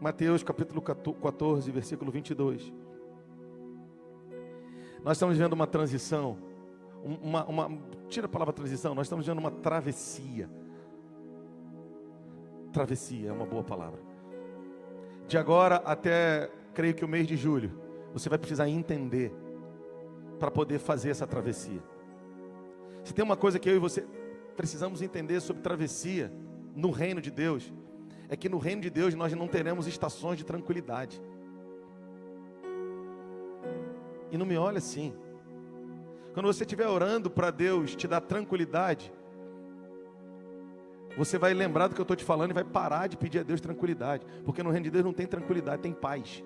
Mateus capítulo 14, versículo 22. Nós estamos vivendo uma transição, tira a palavra transição, nós estamos vivendo uma travessia. Travessia é uma boa palavra. De agora até, creio que o mês de julho, você vai precisar entender para poder fazer essa travessia. Se tem uma coisa que eu e você precisamos entender sobre travessia no reino de Deus, é que no reino de Deus nós não teremos estações de tranquilidade. E não me olha assim. Quando você estiver orando para Deus te dar tranquilidade, você vai lembrar do que eu estou te falando e vai parar de pedir a Deus tranquilidade. Porque no reino de Deus não tem tranquilidade, tem paz.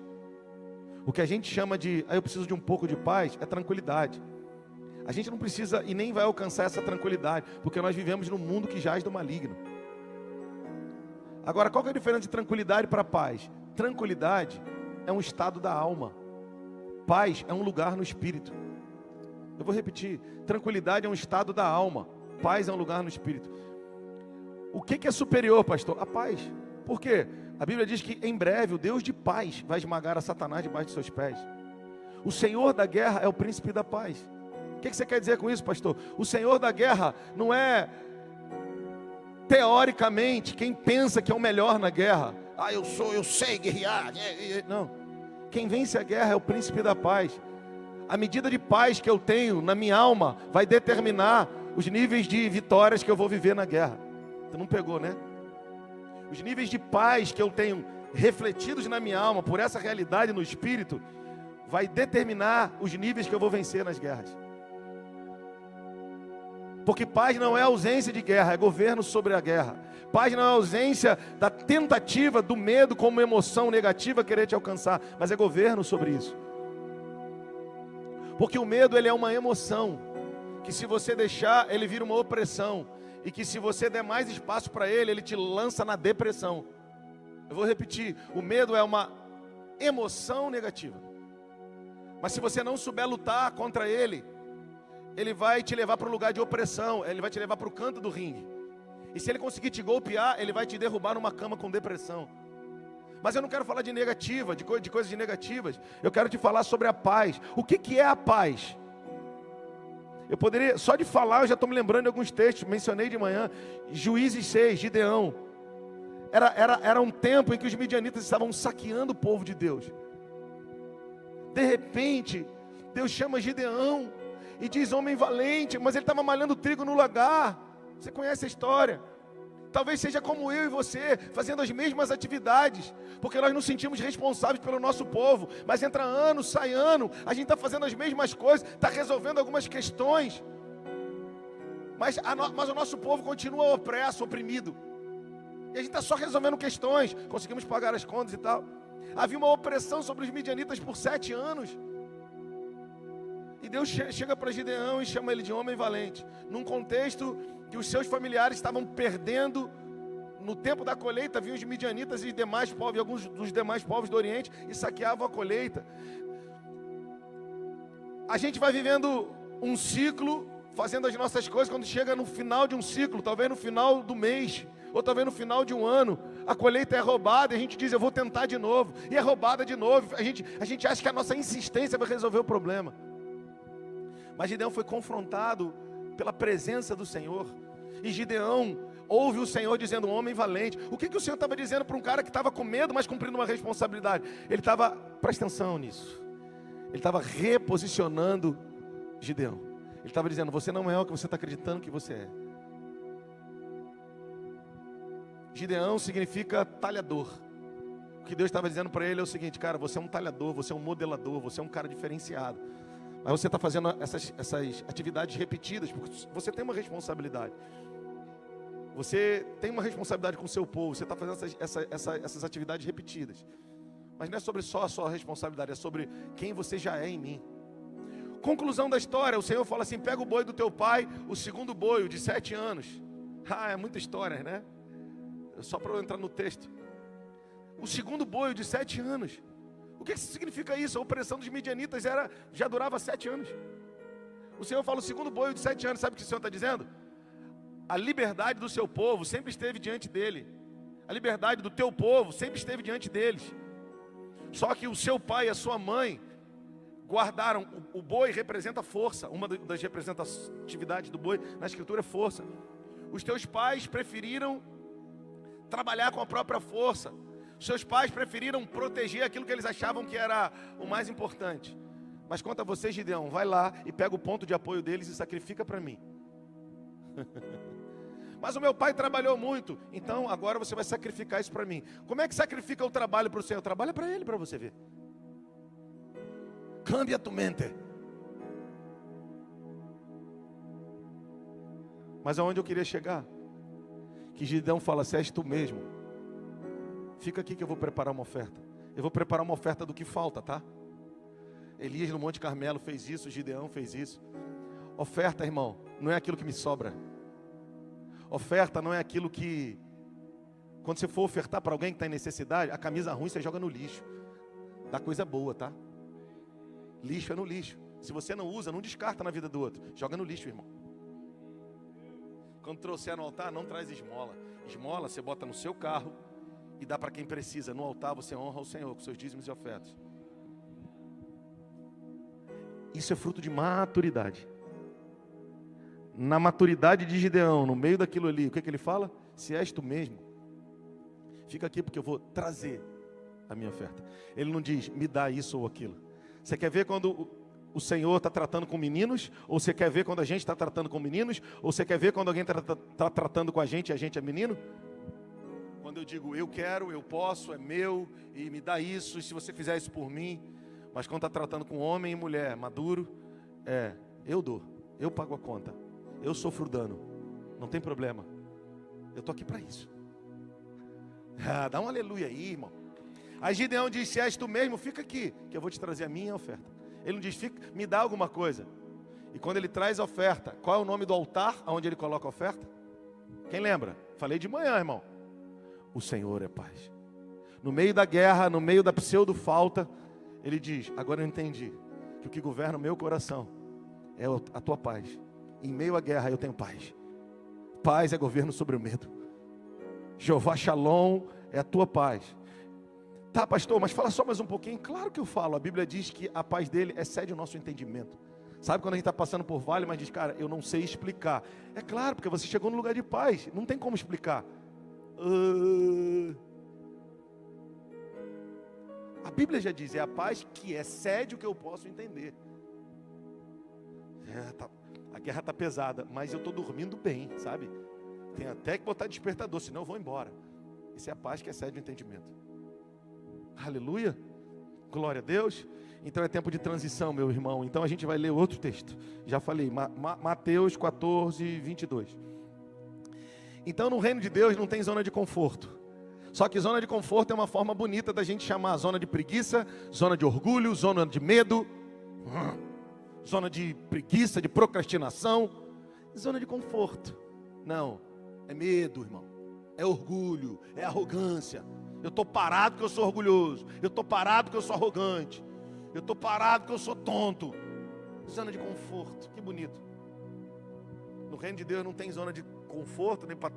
O que a gente chama de, eu preciso de um pouco de paz, é tranquilidade. A gente não precisa e nem vai alcançar essa tranquilidade, porque nós vivemos num mundo que jaz do maligno. Agora, qual que é a diferença de tranquilidade para paz? Tranquilidade é um estado da alma. Paz é um lugar no espírito. Eu vou repetir. Tranquilidade é um estado da alma. Paz é um lugar no espírito. O que é superior, pastor? A paz. Por quê? A Bíblia diz que em breve o Deus de paz vai esmagar a Satanás debaixo de seus pés. O Senhor da guerra é o príncipe da paz. O que você quer dizer com isso, pastor? O Senhor da guerra não é teoricamente quem pensa que é o melhor na guerra. Eu sei guerrear. Não. Quem vence a guerra é o príncipe da paz. A medida de paz que eu tenho na minha alma vai determinar os níveis de vitórias que eu vou viver na guerra. Tu não pegou, né? Os níveis de paz que eu tenho refletidos na minha alma por essa realidade no espírito vai determinar os níveis que eu vou vencer nas guerras. Porque paz não é ausência de guerra, é governo sobre a guerra. Paz não é ausência da tentativa do medo como emoção negativa querer te alcançar, mas é governo sobre isso. Porque o medo, ele é uma emoção, que se você deixar, ele vira uma opressão. E que se você der mais espaço para ele, ele te lança na depressão. Eu vou repetir, o medo é uma emoção negativa. Mas se você não souber lutar contra ele, ele vai te levar para um lugar de opressão, ele vai te levar para o canto do ringue. E se ele conseguir te golpear, ele vai te derrubar numa cama com depressão. Mas eu não quero falar de negativa, de coisas negativas. Eu quero te falar sobre a paz. O que é a paz? Eu poderia, só de falar, eu já estou me lembrando de alguns textos, mencionei de manhã, Juízes 6, Gideão. Era um tempo em que os midianitas estavam saqueando o povo de Deus. De repente, Deus chama Gideão e diz, homem valente, mas ele estava malhando trigo no lagar. Você conhece a história? Talvez seja como eu e você, fazendo as mesmas atividades, porque nós nos sentimos responsáveis pelo nosso povo, mas entra ano, sai ano, a gente está fazendo as mesmas coisas, está resolvendo algumas questões, mas o nosso povo continua opresso, oprimido, e a gente está só resolvendo questões, conseguimos pagar as contas e tal. Havia uma opressão sobre os midianitas por 7 anos, e Deus chega para Gideão e chama ele de homem valente, num contexto que os seus familiares estavam perdendo. No tempo da colheita, vinham os midianitas e demais povos, e alguns dos demais povos do Oriente, e saqueavam a colheita. A gente vai vivendo um ciclo, fazendo as nossas coisas, quando chega no final de um ciclo, talvez no final do mês, ou talvez no final de um ano, a colheita é roubada, e a gente diz, eu vou tentar de novo, e é roubada de novo. A gente acha que a nossa insistência vai resolver o problema. Mas Gideão foi confrontado pela presença do Senhor, e Gideão ouve o Senhor dizendo, um homem valente. O que o Senhor estava dizendo para um cara que estava com medo, mas cumprindo uma responsabilidade? Ele estava, presta atenção nisso, ele estava reposicionando Gideão. Ele estava dizendo, você não é o que você está acreditando que você é. Gideão significa talhador. O que Deus estava dizendo para ele é o seguinte, cara, você é um talhador, você é um modelador, você é um cara diferenciado. Mas você está fazendo essas atividades repetidas, porque você tem uma responsabilidade. Você tem uma responsabilidade com o seu povo, você está fazendo essas atividades repetidas. Mas não é sobre só a sua responsabilidade, é sobre quem você já é em mim. Conclusão da história, o Senhor fala assim, pega o boi do teu pai, o segundo boi, o de 7 anos. É muita história, né? Só para eu entrar no texto. O segundo boi, o de 7 anos. O que significa isso? A opressão dos midianitas já durava 7 anos. O Senhor fala o segundo boi de 7 anos. Sabe o que o Senhor está dizendo? A liberdade do seu povo sempre esteve diante dele. a liberdade do teu povo sempre esteve diante deles. Só que o seu pai e a sua mãe guardaram, o boi representa força, uma das representatividades do boi na escritura é força. Os teus pais preferiram trabalhar com a própria força. Os seus pais preferiram proteger aquilo que eles achavam que era o mais importante. Mas quanto a você, Gideão, vai lá e pega o ponto de apoio deles e sacrifica para mim. Mas o meu pai trabalhou muito, então agora você vai sacrificar isso para mim. Como é que sacrifica o trabalho para o Senhor? Trabalha para ele, para você ver. Cambia tu mente. Mas aonde eu queria chegar? Que Gideão fala, se és tu mesmo, fica aqui que eu vou preparar uma oferta. Eu vou preparar uma oferta do que falta, tá? Elias no Monte Carmelo fez isso, Gideão fez isso. Oferta, irmão, não é aquilo que me sobra. Oferta não é aquilo que, quando você for ofertar para alguém que está em necessidade, a camisa ruim você joga no lixo. Dá coisa boa, tá? Lixo é no lixo. Se você não usa, não descarta na vida do outro. Joga no lixo, irmão. Quando trouxer no altar, não traz esmola. Esmola você bota no seu carro e dá para quem precisa. No altar você honra o Senhor com seus dízimos e ofertas. Isso é fruto de maturidade. Na maturidade de Gideão, no meio daquilo ali, o que ele fala? Se és tu mesmo, fica aqui porque eu vou trazer a minha oferta. Ele não diz, me dá isso ou aquilo. Você quer ver quando o Senhor está tratando com meninos? Ou você quer ver quando a gente está tratando com meninos? Ou você quer ver quando alguém está tratando com a gente e a gente é menino? Quando eu digo, eu quero, eu posso, é meu, e me dá isso, e se você fizer isso por mim. Mas quando está tratando com homem e mulher maduro, eu dou, eu pago a conta, eu sofro o dano, não tem problema, eu estou aqui para isso. Dá um aleluia aí, irmão. Aí Gideão diz, se és tu mesmo, fica aqui, que eu vou te trazer a minha oferta. Ele não diz, me dá alguma coisa. E quando ele traz a oferta, qual é o nome do altar onde ele coloca a oferta? Quem lembra? Falei de manhã, irmão. O Senhor é paz. No meio da guerra, no meio da pseudo-falta, ele diz, agora eu entendi que o que governa o meu coração é a tua paz. Em meio à guerra eu tenho paz. Paz é governo sobre o medo. Jeová Shalom é a tua paz. Tá, pastor, mas fala só mais um pouquinho. Claro que eu falo, a Bíblia diz que a paz dele excede o nosso entendimento. Sabe quando a gente está passando por vale, mas diz, cara, eu não sei explicar. É claro, porque você chegou no lugar de paz, não tem como explicar. A Bíblia já diz, é a paz que excede o que eu posso entender. A guerra está pesada, mas eu estou dormindo bem, sabe? Tem até que botar despertador, senão eu vou embora. Essa é a paz que excede o entendimento. Aleluia, glória a Deus. Então é tempo de transição, meu irmão. Então a gente vai ler outro texto. Já falei, Mateus 14, 22. Então no reino de Deus não tem zona de conforto. Só que zona de conforto é uma forma bonita da gente chamar zona de preguiça, zona de orgulho, zona de medo, zona de preguiça, de procrastinação. Zona de conforto. Não, é medo, irmão. É orgulho, é arrogância. Eu estou parado porque eu sou orgulhoso. Eu estou parado porque eu sou arrogante. Eu estou parado porque eu sou tonto. Zona de conforto, que bonito. No reino de Deus não tem zona de conforto, nem para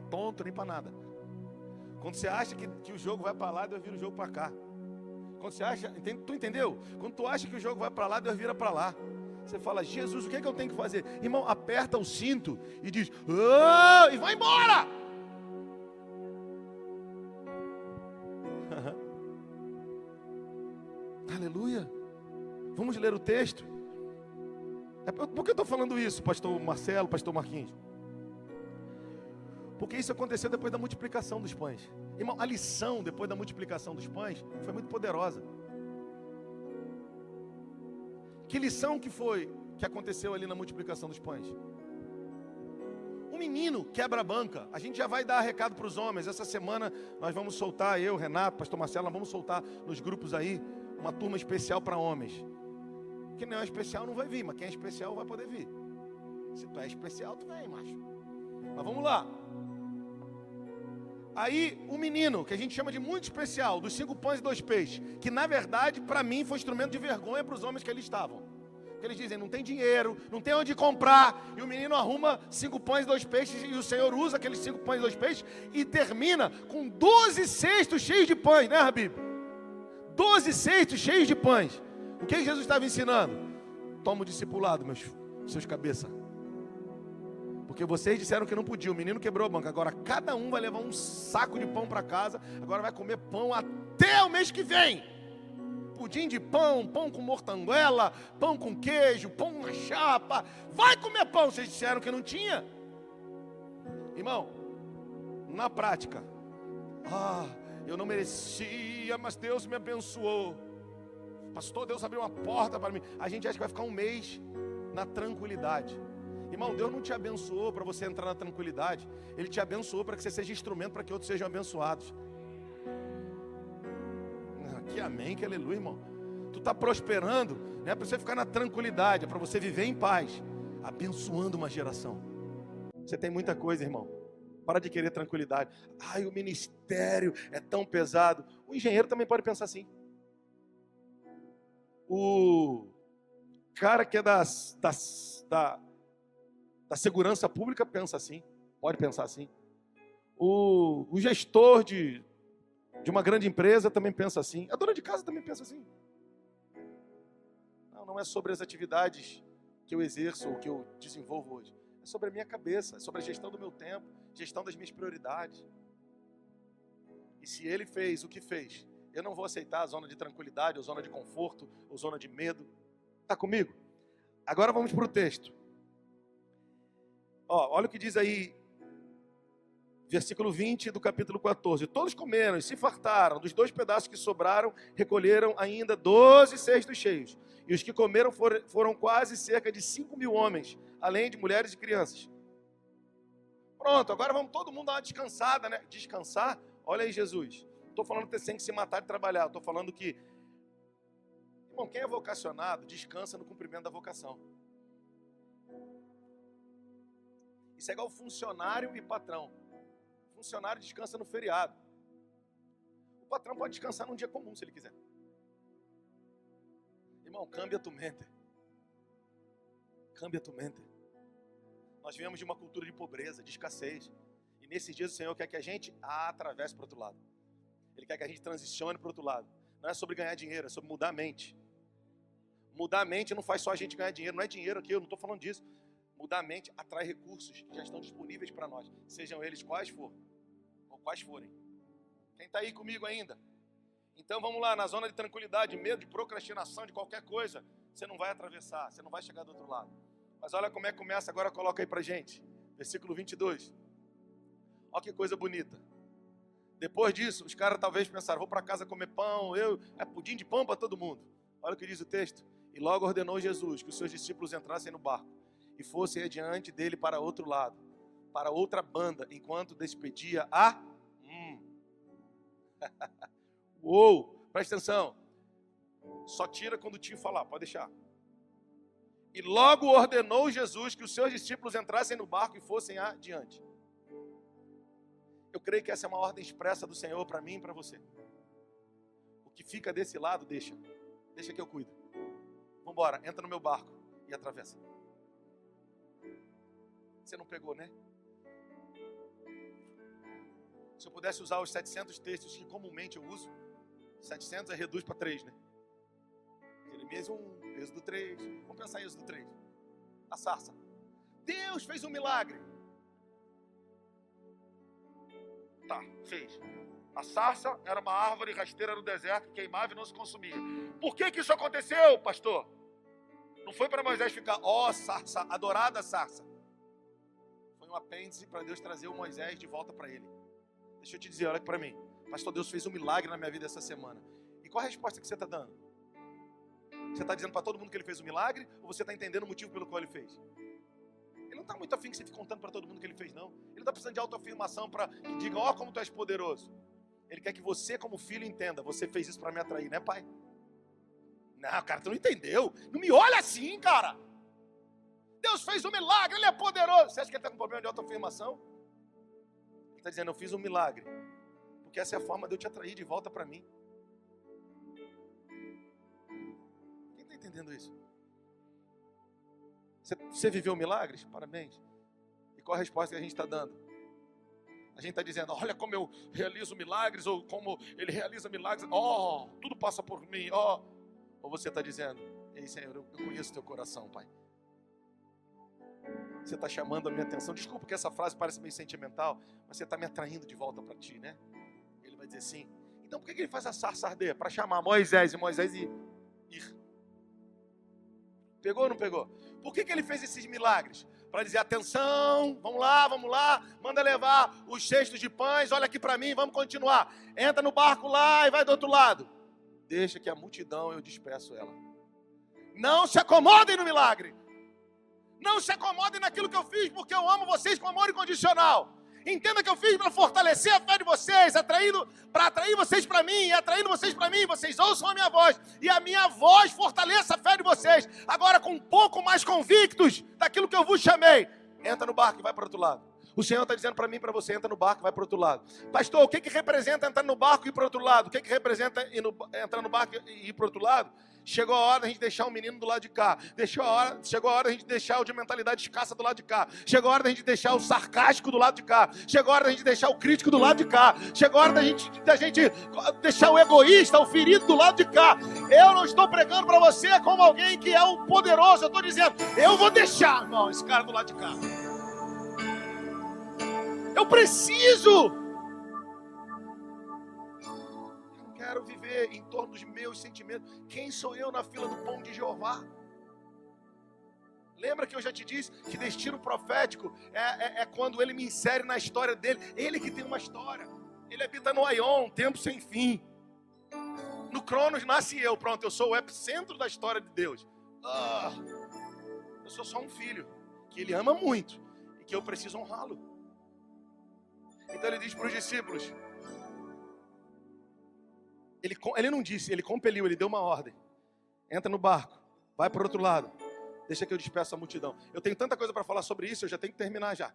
tonto, nem para nada. Quando você acha que o jogo vai para lá, Deus vira o jogo para cá. Quando você acha, tu entendeu? Quando tu acha que o jogo vai para lá, Deus vira para lá. Você fala, Jesus, o que é que eu tenho que fazer? Irmão, aperta o cinto e diz, oh! E vai embora! Aleluia. Vamos ler o texto. Por que eu estou falando isso, pastor Marcelo, pastor Marquinhos? Porque isso aconteceu depois da multiplicação dos pães. Irmão, a lição depois da multiplicação dos pães foi muito poderosa. Que lição que foi que aconteceu ali na multiplicação dos pães? Um menino quebra a banca. A gente já vai dar recado para os homens. Essa semana nós vamos soltar, eu, Renato, pastor Marcelo, nós vamos soltar nos grupos aí uma turma especial para homens. Quem não é especial não vai vir, mas quem é especial vai poder vir. Se tu é especial, tu vem, macho. Mas vamos lá. Aí o menino, que a gente chama de muito especial, dos 5 pães e 2 peixes, que na verdade para mim foi instrumento de vergonha para os homens que ali estavam. Porque eles dizem, não tem dinheiro, não tem onde comprar. E o menino arruma 5 pães e 2 peixes, e o Senhor usa aqueles 5 pães e 2 peixes, e termina com 12 cestos cheios de pães, né, Habib? 12 cestos cheios de pães. O que Jesus estava ensinando? Toma o discipulado, seus cabeças. Porque vocês disseram que não podia, o menino quebrou a banca. Agora cada um vai levar um saco de pão para casa. Agora vai comer pão até o mês que vem. Pudim de pão, pão com mortanguela, pão com queijo, pão na chapa. Vai comer pão, vocês disseram que não tinha. Irmão, na prática, eu não merecia, mas Deus me abençoou. Pastor, Deus abriu uma porta para mim. A gente acha que vai ficar um mês na tranquilidade. Irmão, Deus não te abençoou para você entrar na tranquilidade. Ele te abençoou para que você seja instrumento para que outros sejam abençoados. Que amém, que aleluia, irmão. Tu está prosperando, não é para você ficar na tranquilidade, é para você viver em paz, abençoando uma geração. Você tem muita coisa, irmão. Para de querer tranquilidade. O ministério é tão pesado. O engenheiro também pode pensar assim. O cara que é da segurança pública pensa assim. Pode pensar assim. O gestor de uma grande empresa também pensa assim. A dona de casa também pensa assim. Não é sobre as atividades que eu exerço ou que eu desenvolvo hoje. É sobre a minha cabeça, é sobre a gestão do meu tempo, gestão das minhas prioridades. E se ele fez o que fez, eu não vou aceitar a zona de tranquilidade, ou zona de conforto, ou zona de medo. Está comigo? Agora vamos para o texto. Olha o que diz aí, versículo 20 do capítulo 14. Todos comeram e se fartaram. Dos 2 pedaços que sobraram, recolheram ainda 12 cestos cheios. E os que comeram foram quase cerca de 5.000 homens, além de mulheres e crianças. Pronto, agora vamos todo mundo dar uma descansada, né? Descansar? Olha aí, Jesus. Não estou falando que você tem que se matar de trabalhar. Estou falando que, irmão, quem é vocacionado, descansa no cumprimento da vocação. Isso é igual funcionário e patrão. O funcionário descansa no feriado. O patrão pode descansar num dia comum, se ele quiser. Irmão, cambia tu mente. Cambia tu mente. Nós viemos de uma cultura de pobreza, de escassez. E nesses dias o Senhor quer que a gente atravesse para o outro lado. Ele quer que a gente transicione para o outro lado. Não é sobre ganhar dinheiro, é sobre mudar a mente. Mudar a mente não faz só a gente ganhar dinheiro. Não é dinheiro aqui, eu não estou falando disso. Mudar a mente atrai recursos que já estão disponíveis para nós. Sejam eles quais forem. Ou quais forem. Quem está aí comigo ainda? Então vamos lá, na zona de tranquilidade, medo de procrastinação, de qualquer coisa, você não vai atravessar, você não vai chegar do outro lado. Mas olha como é que começa, agora coloca aí pra gente. Versículo 22. Olha que coisa bonita. Depois disso, os caras talvez pensaram, vou para casa comer pão, pudim de pão para todo mundo. Olha o que diz o texto. E logo ordenou Jesus que os seus discípulos entrassem no barco e fossem adiante dele para outro lado, para outra banda, enquanto despedia a... Uou, presta atenção. Só tira quando o tio falar, pode deixar. E logo ordenou Jesus que os seus discípulos entrassem no barco e fossem adiante. Eu creio que essa é uma ordem expressa do Senhor para mim e para você. O que fica desse lado, deixa que eu cuido. Vamos embora, entra no meu barco e atravessa. Você não pegou, né? Se eu pudesse usar os 700 textos que comumente eu uso, 700 reduz para 3, né? Jeremias 1, Êxodo 3. Vamos pensar em Êxodo 3. A sarça. Deus fez um milagre. Tá, fez. A sarça era uma árvore rasteira no deserto que queimava e não se consumia. Por que isso aconteceu, pastor? Não foi para Moisés ficar, sarça, adorada sarça. Foi um apêndice para Deus trazer o Moisés de volta para ele. Deixa eu te dizer, olha aqui para mim. Pastor, Deus fez um milagre na minha vida essa semana. E qual a resposta que você está dando? Você está dizendo para todo mundo que ele fez um milagre? Ou você está entendendo o motivo pelo qual ele fez? Ele não está muito afim que você fique contando para todo mundo que ele fez, não. Ele está precisando de autoafirmação para que diga, como tu és poderoso. Ele quer que você, como filho, entenda. Você fez isso para me atrair, né, pai? Não, cara, tu não entendeu. Não me olha assim, cara. Deus fez um milagre, ele é poderoso. Você acha que ele está com problema de autoafirmação? Ele está dizendo, eu fiz um milagre. Porque essa é a forma de eu te atrair de volta para mim. Quem está entendendo isso? Você viveu milagres? Parabéns. E qual a resposta que a gente está dando? A gente está dizendo, olha como eu realizo milagres, ou como ele realiza milagres, tudo passa por mim, Ou você está dizendo, ei Senhor, eu conheço teu coração, Pai. Você está chamando a minha atenção. Desculpa que essa frase parece meio sentimental, mas você está me atraindo de volta para ti, né? Ele vai dizer sim. Então por que ele faz a sarça arder? Para chamar Moisés ir. Pegou ou não pegou? Por que ele fez esses milagres? Para dizer, atenção, vamos lá, manda levar os cestos de pães, olha aqui para mim, vamos continuar. Entra no barco lá e vai do outro lado. Deixa que a multidão, eu despeço ela. Não se acomodem no milagre. Não se acomodem naquilo que eu fiz, porque eu amo vocês com amor incondicional. Entenda que eu fiz para fortalecer a fé de vocês, para atrair vocês para mim, e atraindo vocês para mim, vocês ouçam a minha voz, e a minha voz fortaleça a fé de vocês. Agora, com um pouco mais convictos daquilo que eu vos chamei, entra no barco e vai para o outro lado. O Senhor está dizendo para mim e para você, entra no barco e vai para o outro lado. Pastor, o que representa entrar no barco e ir para o outro lado? O que representa entrar no barco e ir para o outro lado? Chegou a hora da gente deixar o menino do lado de cá. Chegou a hora da gente deixar o de mentalidade escassa do lado de cá. Chegou a hora da gente deixar o sarcástico do lado de cá. Chegou a hora da gente deixar o crítico do lado de cá. Chegou a hora da gente deixar o egoísta, o ferido do lado de cá. Eu não estou pregando para você como alguém que é o poderoso. Eu estou dizendo, eu vou deixar, irmão, esse cara do lado de cá. Eu preciso. Quero viver em torno dos meus sentimentos. Quem sou eu na fila do pão de Jeová? Lembra que eu já te disse que destino profético é quando ele me insere na história dele. Ele que tem uma história. Ele habita no Aion, tempo sem fim. No Cronos nasce eu. Pronto, eu sou o epicentro da história de Deus. Eu sou só um filho que ele ama muito e que eu preciso honrá-lo. Então ele diz para os discípulos, ele não disse, ele compeliu, ele deu uma ordem. Entra no barco, vai para o outro lado, deixa que eu despeço a multidão. Eu tenho tanta coisa para falar sobre isso, eu já tenho que terminar já.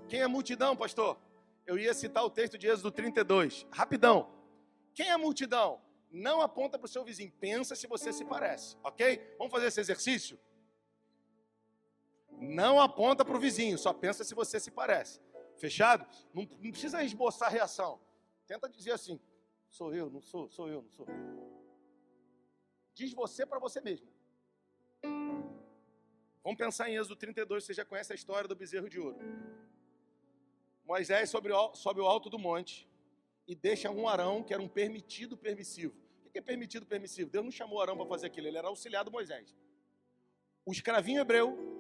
Quem é a multidão, pastor? Eu ia citar o texto de Êxodo 32, rapidão. Quem é a multidão? Não aponta para o seu vizinho, pensa se você se parece, ok? Vamos fazer esse exercício? Não aponta para o vizinho, só pensa se você se parece. Fechado? Não precisa esboçar reação. Tenta dizer assim, sou eu, não sou, sou eu, não sou. Diz você para você mesmo. Vamos pensar em Êxodo 32, você já conhece a história do bezerro de ouro. Moisés sobe o alto do monte e deixa um Arão, que era um permitido permissivo. O que é permitido permissivo? Deus não chamou Arão para fazer aquilo, ele era auxiliar do Moisés. O escravinho hebreu,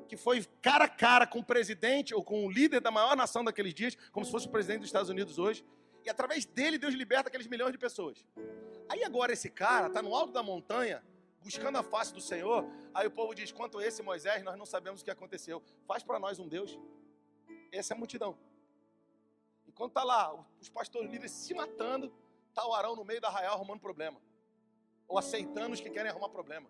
que foi cara a cara com o presidente ou com o líder da maior nação daqueles dias, como se fosse o presidente dos Estados Unidos hoje, e através dele Deus liberta aqueles milhões de pessoas. Aí agora esse cara está no alto da montanha, buscando a face do Senhor, aí o povo diz, quanto a esse Moisés, nós não sabemos o que aconteceu, faz para nós um Deus. Essa é a multidão. E quando está lá, os pastores líderes se matando, está o Arão no meio da arraial arrumando problema, ou aceitando os que querem arrumar problema.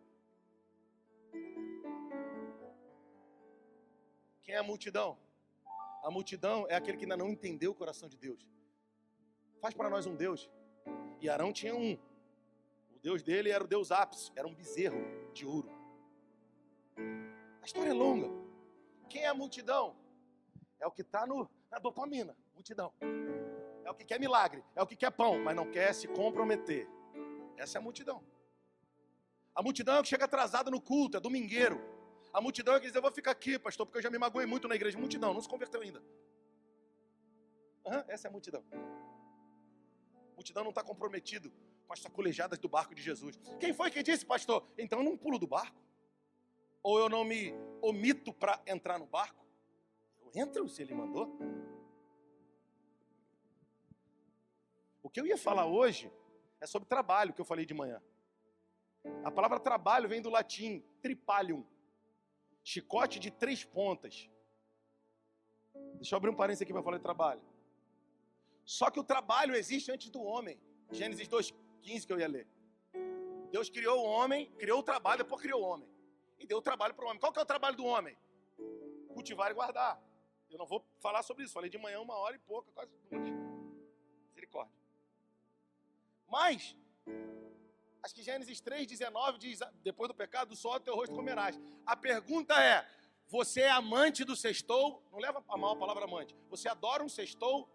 Quem é a multidão? A multidão é aquele que ainda não entendeu o coração de Deus. Faz para nós um Deus. E Arão tinha um. O Deus dele era o Deus Apis, era um bezerro de ouro. A história é longa. Quem é a multidão? É o que está na dopamina. Multidão. É o que quer milagre, é o que quer pão, mas não quer se comprometer. Essa é a multidão. A multidão é o que chega atrasado no culto, é domingueiro. A multidão é que diz, eu vou ficar aqui, pastor, porque eu já me magoei muito na igreja. Multidão, não se converteu ainda. Essa é a multidão. A multidão não está comprometido com as sacolejadas do barco de Jesus. Quem foi que disse, pastor? Então eu não pulo do barco? Ou eu não me omito para entrar no barco? Eu entro se ele mandou. O que eu ia falar hoje é sobre trabalho, que eu falei de manhã. A palavra trabalho vem do latim tripalium. Chicote de 3 pontas. Deixa eu abrir um parênteses aqui para falar de trabalho. Só que o trabalho existe antes do homem. Gênesis 2:15 que eu ia ler. Deus criou o homem, criou o trabalho, depois criou o homem. E deu o trabalho para o homem. Qual que é o trabalho do homem? Cultivar e guardar. Eu não vou falar sobre isso. Falei de manhã 1h e pouca, quase 2. Misericórdia. Mas Acho que Gênesis 3,19 diz, depois do pecado, do suor do teu rosto comerás. A pergunta é, você é amante do sextou? Não leva a mal a palavra amante. Você adora um sextou?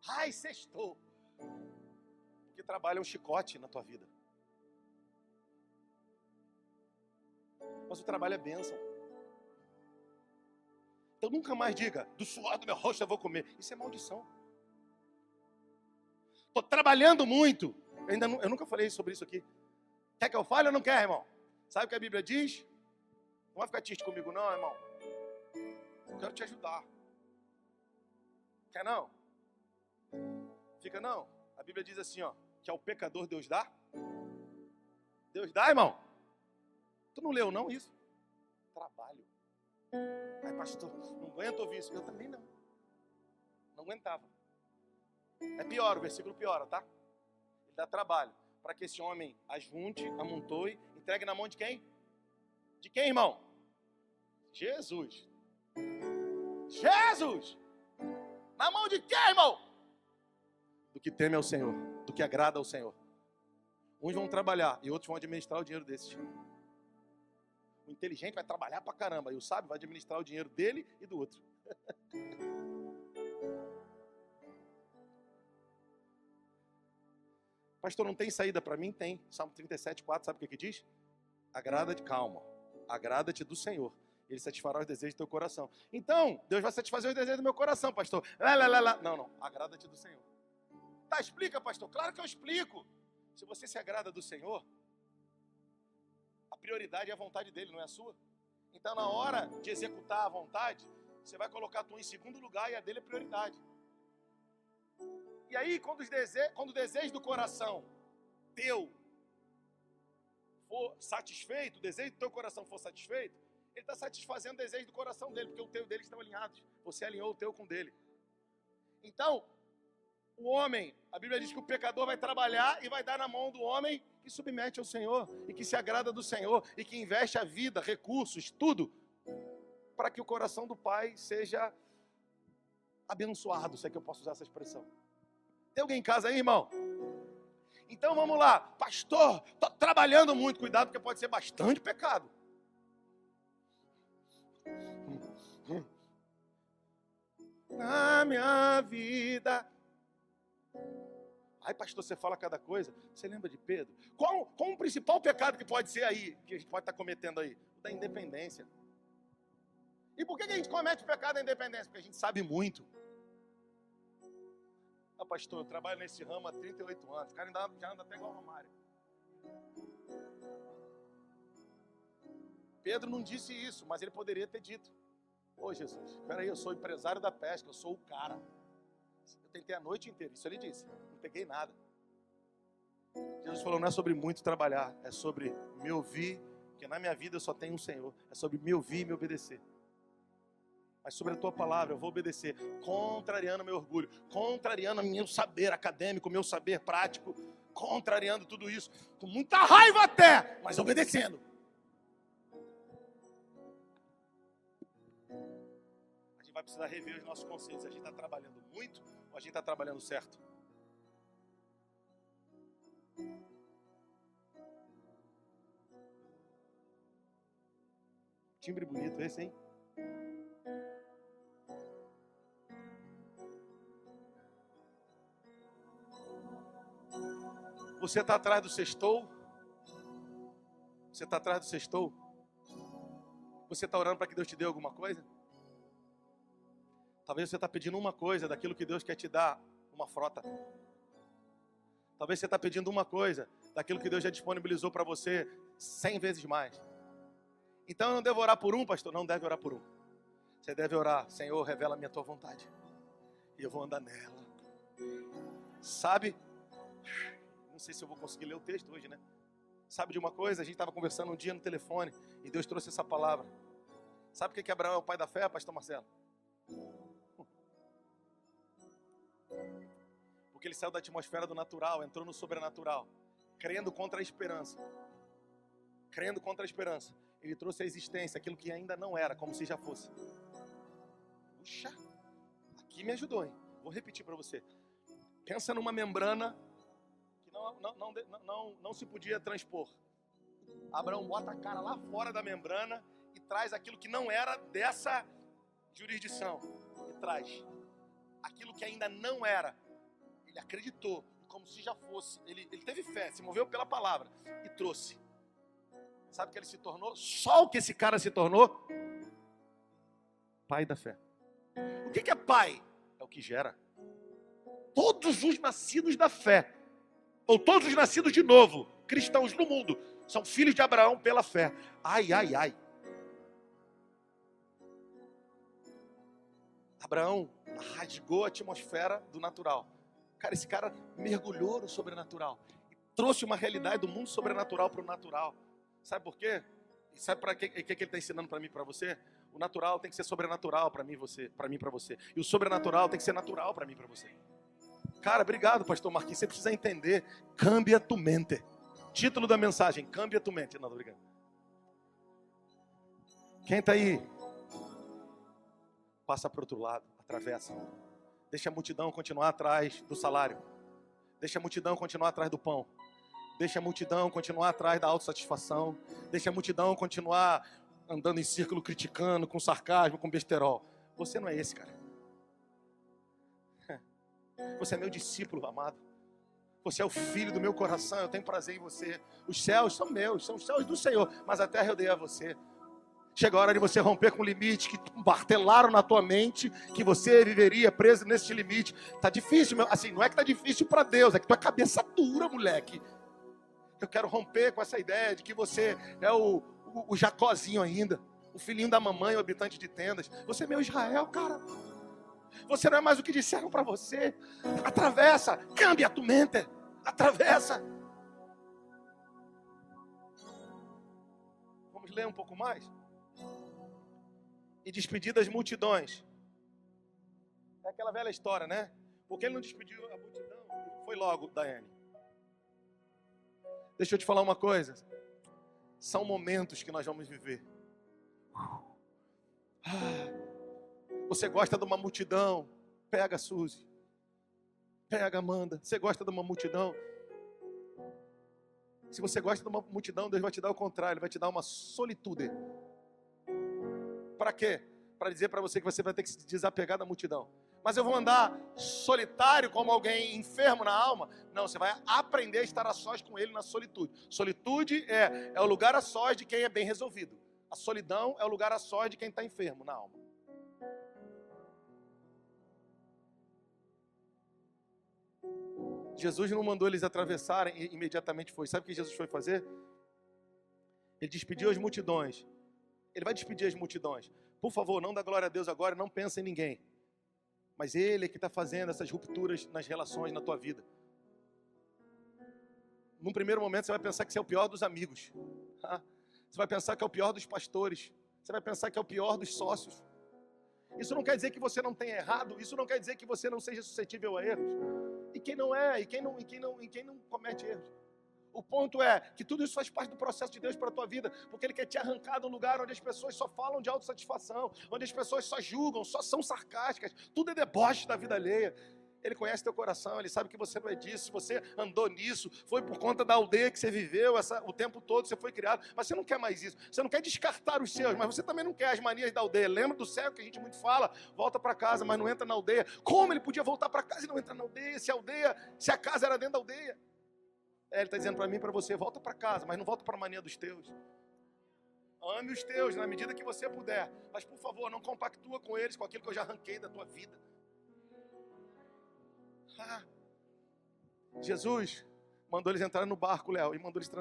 Ai, sextou. Porque trabalha um chicote na tua vida. Mas o trabalho é bênção. Então nunca mais diga, do suor do meu rosto eu vou comer. Isso é maldição. Estou trabalhando muito. Eu nunca falei sobre isso aqui. Quer que eu fale ou não quer, irmão? Sabe o que a Bíblia diz? Não vai ficar triste comigo não, irmão. Eu quero te ajudar. Quer não? Fica não. A Bíblia diz assim, ó, que ao pecador Deus dá. Deus dá, irmão. Tu não leu não isso? Trabalho. Ai, pastor, não aguento ouvir isso. Eu também não. Não aguentava. É pior, o versículo piora, tá? Ele dá trabalho para que esse homem ajunte, amontoe, entregue na mão de quem? De quem, irmão? Jesus. Jesus! Na mão de quem, irmão? Do que teme ao Senhor, do que agrada ao Senhor. Uns vão trabalhar e outros vão administrar o dinheiro desses. O inteligente vai trabalhar pra caramba e o sábio vai administrar o dinheiro dele e do outro. Pastor, não tem saída para mim? Tem. Salmo 37,4, sabe o que diz? Agrada-te, calma, agrada-te do Senhor. Ele satisfará os desejos do teu coração. Então, Deus vai satisfazer os desejos do meu coração, pastor. Não, agrada-te do Senhor. Tá, explica, pastor. Claro que eu explico. Se você se agrada do Senhor, a prioridade é a vontade dele, não é a sua. Então, na hora de executar a vontade, você vai colocar a tua em segundo lugar e a dele é prioridade. E aí, quando o desejo do coração teu for satisfeito, o desejo do teu coração for satisfeito, ele está satisfazendo o desejo do coração dele, porque o teu e dele estão alinhados. Você alinhou o teu com o dele. Então, o homem, a Bíblia diz que o pecador vai trabalhar e vai dar na mão do homem que submete ao Senhor, e que se agrada do Senhor, e que investe a vida, recursos, tudo, para que o coração do Pai seja abençoado, se é que eu posso usar essa expressão. Tem alguém em casa aí, irmão? Então vamos lá. Pastor, estou trabalhando muito. Cuidado, porque pode ser bastante pecado. Na minha vida. Ai, pastor, você fala cada coisa. Você lembra de Pedro? Qual o principal pecado que pode ser aí, que a gente pode estar cometendo aí? O da independência. E por que a gente comete o pecado da independência? Porque a gente sabe muito. Ah, pastor, eu trabalho nesse ramo há 38 anos. O cara já anda até igual o Romário. Pedro não disse isso, mas ele poderia ter dito. Ô Jesus, espera aí, eu sou empresário da pesca, eu sou o cara. Eu tentei a noite inteira, isso ele disse. Não peguei nada. Jesus falou, não é sobre muito trabalhar, é sobre me ouvir, porque na minha vida eu só tenho um Senhor. É sobre me ouvir e me obedecer. Mas sobre a tua palavra eu vou obedecer, contrariando meu orgulho, contrariando meu saber acadêmico, meu saber prático, contrariando tudo isso, com muita raiva até, mas obedecendo. A gente vai precisar rever os nossos conceitos. A gente está trabalhando muito ou a gente está trabalhando certo? Timbre bonito esse, hein? Você está atrás do sextou? Você está atrás do sextou? Você está orando para que Deus te dê alguma coisa? Talvez você está pedindo uma coisa daquilo que Deus quer te dar, uma frota. Talvez você está pedindo uma coisa daquilo que Deus já disponibilizou para você 100 vezes mais. Então eu não devo orar por um, pastor? Não deve orar por um. Você deve orar, Senhor, revela-me a tua vontade. E eu vou andar nela. Sabe? Não sei se eu vou conseguir ler o texto hoje, né? Sabe de uma coisa? A gente estava conversando um dia no telefone e Deus trouxe essa palavra. Sabe o que Abraão é o pai da fé, pastor Marcelo? Porque ele saiu da atmosfera do natural, entrou no sobrenatural, crendo contra a esperança. Crendo contra a esperança. Ele trouxe à existência aquilo que ainda não era, como se já fosse. Puxa, aqui me ajudou, hein? Vou repetir para você. Pensa numa membrana que não é não se podia transpor. Abraão bota a cara lá fora da membrana e traz aquilo que não era dessa jurisdição. E traz aquilo que ainda não era. Ele acreditou, como se já fosse. Ele teve fé, se moveu pela palavra e trouxe. Sabe o que ele se tornou? Só o que esse cara se tornou? Pai da fé. O que é pai? É o que gera. Todos os nascidos da fé, ou todos os nascidos de novo, cristãos no mundo, são filhos de Abraão pela fé. Ai, ai, ai. Abraão rasgou a atmosfera do natural. Cara, esse cara mergulhou no sobrenatural. E trouxe uma realidade do mundo sobrenatural para o natural. Sabe por quê? E sabe para que ele está ensinando para mim e para você? O natural tem que ser sobrenatural para mim e para você. E o sobrenatural tem que ser natural para mim e para você. Cara, obrigado, pastor Marquinhos. Você precisa entender. Cambia tu mente. Título da mensagem, cambia tu mente. Não, tô brincando. Quem está aí? Passa para o outro lado, atravessa. Deixa a multidão continuar atrás do salário. Deixa a multidão continuar atrás do pão. Deixa a multidão continuar atrás da autossatisfação. Deixa a multidão continuar andando em círculo, criticando, com sarcasmo, com besterol. Você não é esse, cara. Você é meu discípulo, amado. Você é o filho do meu coração, eu tenho prazer em você. Os céus são meus, são os céus do Senhor, mas a terra eu dei a você. Chega a hora de você romper com o limite que martelaram na tua mente, que você viveria preso nesse limite. Tá difícil, meu. Assim, não é que tá difícil para Deus, é que tua cabeça dura, moleque. Eu quero romper com essa ideia de que você é o Jacozinho ainda, o filhinho da mamãe, o habitante de tendas. Você é meu Israel, cara. Você não é mais o que disseram para você. Atravessa, cambia a tua mente. Atravessa. Vamos ler um pouco mais? E despedir das multidões. É aquela velha história, né? Porque ele não despediu a multidão, foi logo, Daiane. Deixa eu te falar uma coisa. São momentos que nós vamos viver. Você gosta de uma multidão? Pega a Suzy. Pega a Amanda. Você gosta de uma multidão? Se você gosta de uma multidão, Deus vai te dar o contrário. Ele vai te dar uma solitude. Para quê? Para dizer para você que você vai ter que se desapegar da multidão. Mas eu vou andar solitário como alguém enfermo na alma? Não, você vai aprender a estar a sós com ele na solitude. Solitude é o lugar a sós de quem é bem resolvido. A solidão é o lugar a sós de quem está enfermo na alma. Jesus não mandou eles atravessarem e imediatamente foi. Sabe o que Jesus foi fazer? Ele despediu as multidões. Ele vai despedir as multidões. Por favor, não dá glória a Deus agora, não pensa em ninguém. Mas Ele é que está fazendo essas rupturas nas relações na tua vida. Num primeiro momento você vai pensar que você é o pior dos amigos. Você vai pensar que é o pior dos pastores. Você vai pensar que é o pior dos sócios. Isso não quer dizer que você não tenha errado. Isso não quer dizer que você não seja suscetível a erros. E quem não é, e quem não comete erros. O ponto é que tudo isso faz parte do processo de Deus para a tua vida, porque Ele quer te arrancar de um lugar onde as pessoas só falam de autossatisfação, onde as pessoas só julgam, só são sarcásticas, tudo é deboche da vida alheia. Ele conhece teu coração, Ele sabe que você não é disso. Se você andou nisso, foi por conta da aldeia que você viveu o tempo todo, você foi criado, mas você não quer mais isso. Você não quer descartar os seus, mas você também não quer as manias da aldeia. Lembra do céu que a gente muito fala? Volta para casa, mas não entra na aldeia. Como ele podia voltar para casa e não entrar na aldeia? Se a casa era dentro da aldeia. Ele está dizendo para mim e para você, volta para casa, mas não volta para a mania dos teus. Ame os teus na medida que você puder, mas por favor, não compactua com eles, com aquilo que eu já arranquei da tua vida. Jesus mandou eles entrarem no barco, Léo, e mandou eles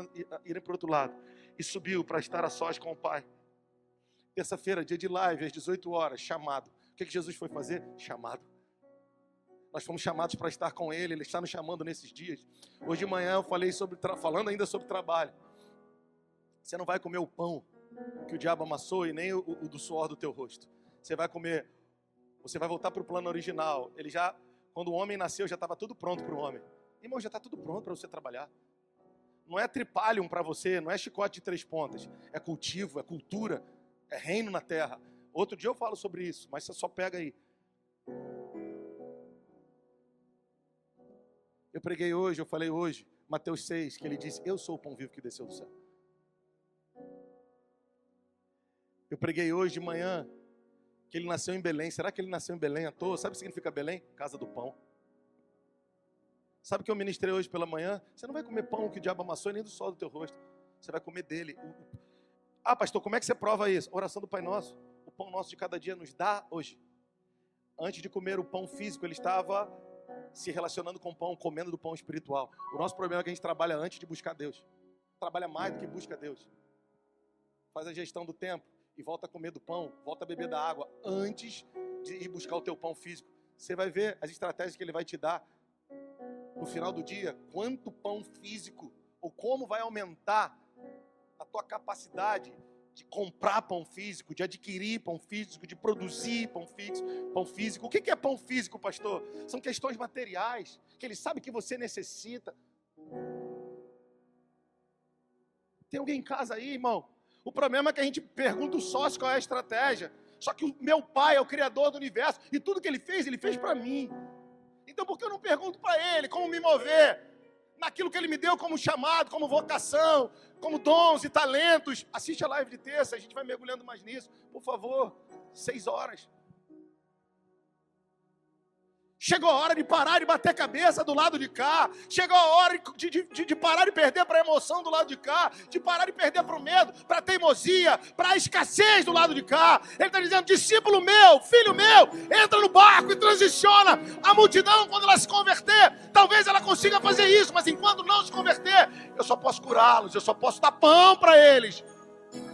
irem para o outro lado. E subiu para estar a sós com o Pai. Terça-feira, dia de live, às 18 horas, chamado. O que Jesus foi fazer? Chamado. Nós fomos chamados para estar com Ele, Ele está nos chamando nesses dias. Hoje de manhã eu falei falando ainda sobre trabalho. Você não vai comer o pão que o diabo amassou e nem o do suor do teu rosto. Você vai voltar para o plano original. Quando o homem nasceu, já estava tudo pronto para o homem. Irmão, já está tudo pronto para você trabalhar. Não é tripalium para você, não é chicote de 3 pontas. É cultivo, é cultura, é reino na terra. Outro dia eu falo sobre isso, mas você só pega aí. Eu preguei hoje, eu falei hoje, Mateus 6, que ele disse, eu sou o pão vivo que desceu do céu. Eu preguei hoje de manhã, que ele nasceu em Belém. Será que ele nasceu em Belém à toa? Sabe o que significa Belém? Casa do pão. Sabe o que eu ministrei hoje pela manhã? Você não vai comer pão que o diabo amassou nem do sol do teu rosto. Você vai comer dele. Ah, pastor, como é que você prova isso? Oração do Pai Nosso. O pão nosso de cada dia nos dá hoje. Antes de comer o pão físico, ele estava se relacionando com o pão, comendo do pão espiritual. O nosso problema é que a gente trabalha antes de buscar Deus. Trabalha mais do que busca Deus. Faz a gestão do tempo e volta a comer do pão, volta a beber da água antes de ir buscar o teu pão físico. Você vai ver as estratégias que ele vai te dar no final do dia, quanto pão físico, ou como vai aumentar a tua capacidade de comprar pão físico, de adquirir pão físico, de produzir pão físico. O que é pão físico, pastor? São questões materiais, que ele sabe que você necessita. Tem alguém em casa aí, irmão? O problema é que a gente pergunta o sócio qual é a estratégia. Só que o meu pai é o criador do universo, e tudo que ele fez para mim. Então por que eu não pergunto para ele como me mover naquilo que ele me deu como chamado, como vocação, como dons e talentos? Assiste a live de terça, a gente vai mergulhando mais nisso. Por favor, 6 horas. Chegou a hora de parar de bater cabeça do lado de cá. Chegou a hora de parar de perder para a emoção do lado de cá. De parar de perder para o medo, para a teimosia, para a escassez do lado de cá. Ele está dizendo, discípulo meu, filho meu, entra no barco e transiciona a multidão quando ela se converter. Talvez ela consiga fazer isso, mas enquanto não se converter, eu só posso curá-los, eu só posso dar pão para eles.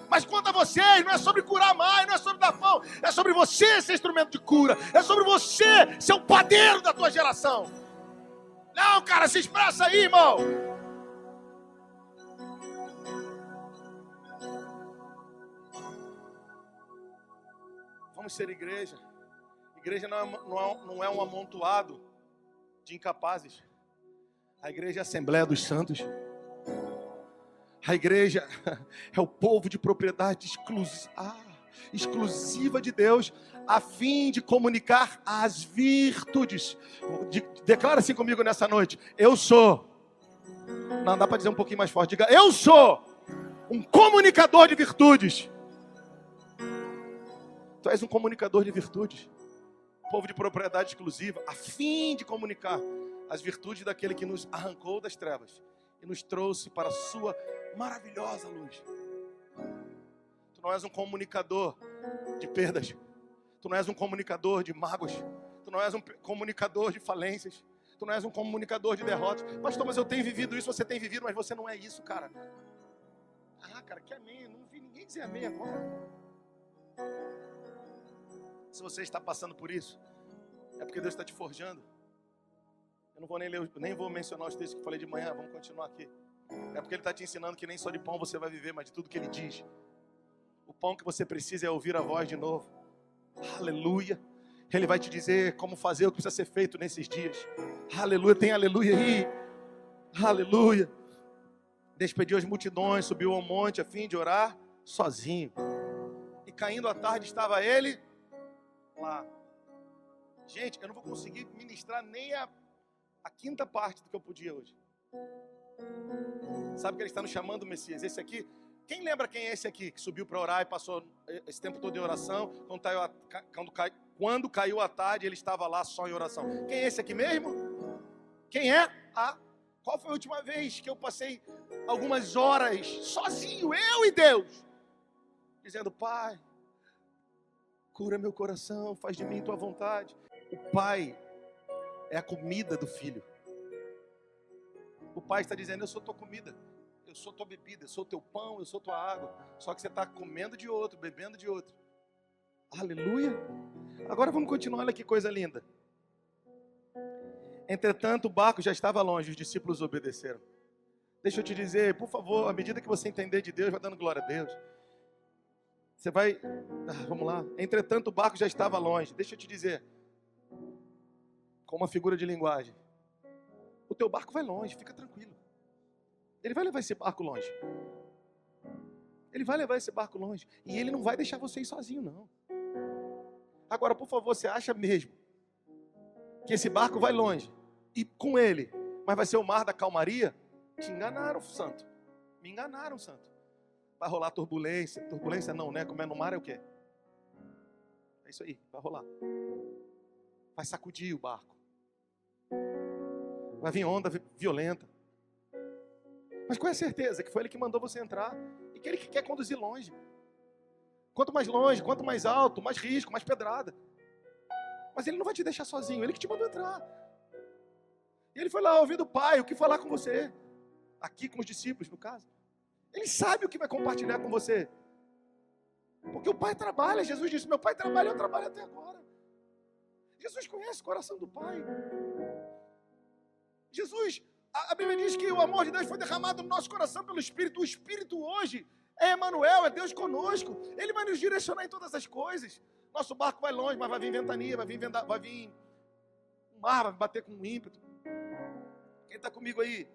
Mas quanto a vocês, não é sobre curar mais, não é sobre dar pão, é sobre você ser instrumento de cura, é sobre você ser o padeiro da tua geração. Não, cara, se expressa aí, irmão. Vamos ser igreja. Igreja não é um amontoado de incapazes. A igreja é a Assembleia dos Santos. A igreja é o povo de propriedade exclusiva de Deus, a fim de comunicar as virtudes. Declara assim comigo nessa noite. Eu sou. Não, dá para dizer um pouquinho mais forte. Diga, eu sou um comunicador de virtudes. Tu és um comunicador de virtudes. Povo de propriedade exclusiva, a fim de comunicar as virtudes daquele que nos arrancou das trevas e nos trouxe para a sua maravilhosa luz. Tu não és um comunicador de perdas. Tu não és um comunicador de mágoas. Tu não és um comunicador de falências. Tu não és um comunicador de derrotas. Pastor, mas eu tenho vivido isso, você tem vivido, mas você não é isso, cara. Ah, cara, que amém. Eu não vi ninguém dizer amém agora. Se você está passando por isso, é porque Deus está te forjando. Eu não vou nem vou mencionar os textos que eu falei de manhã, vamos continuar aqui. É porque Ele está te ensinando que nem só de pão você vai viver, mas de tudo que Ele diz. O pão que você precisa é ouvir a voz de novo. Aleluia. Ele vai te dizer como fazer o que precisa ser feito nesses dias. Aleluia, tem aleluia aí. Aleluia. Despediu as multidões, subiu ao monte a fim de orar sozinho. E caindo a tarde estava ele lá. Gente, eu não vou conseguir ministrar nem a quinta parte do que eu podia hoje. Sabe que ele está nos chamando o Messias? Esse aqui, quem lembra quem é esse aqui que subiu para orar e passou esse tempo todo em oração? Quando caiu a tarde, ele estava lá só em oração. Quem é esse aqui mesmo? Quem é? Qual foi a última vez que eu passei algumas horas sozinho, eu e Deus, dizendo, Pai, cura meu coração, faz de mim tua vontade. O Pai é a comida do Filho. O Pai está dizendo, eu sou tua comida, eu sou tua bebida, eu sou teu pão, eu sou tua água. Só que você está comendo de outro, bebendo de outro. Aleluia. Agora vamos continuar, olha que coisa linda. Entretanto, o barco já estava longe, os discípulos obedeceram. Deixa eu te dizer, por favor, à medida que você entender de Deus, vai dando glória a Deus. Você vai, vamos lá. Entretanto, o barco já estava longe. Deixa eu te dizer, com uma figura de linguagem, o teu barco vai longe, fica tranquilo. Ele vai levar esse barco longe. Ele vai levar esse barco longe. E Ele não vai deixar você ir sozinho, não. Agora, por favor, você acha mesmo que esse barco vai longe e com Ele mas vai ser o mar da calmaria. Te enganaram, santo. Me enganaram, santo. Vai rolar turbulência. Turbulência não, né? Como é no mar é o quê? É isso aí, vai rolar. Vai sacudir o barco. Vai vir onda violenta. Mas qual é a certeza? Que foi Ele que mandou você entrar e que Ele que quer conduzir longe. Quanto mais longe, quanto mais alto, mais risco, mais pedrada. Mas Ele não vai te deixar sozinho, Ele que te mandou entrar. E Ele foi lá ouvir do Pai o que falar com você. Aqui com os discípulos, no caso. Ele sabe o que vai compartilhar com você. Porque o Pai trabalha. Jesus disse, meu Pai trabalha, eu trabalho até agora. Jesus conhece o coração do Pai. Jesus, a Bíblia diz que o amor de Deus foi derramado no nosso coração pelo Espírito. O Espírito hoje é Emanuel, é Deus conosco. Ele vai nos direcionar em todas as coisas. Nosso barco vai longe, mas vai vir ventania, vai vir um mar, vai bater com um ímpeto. Quem está comigo aí?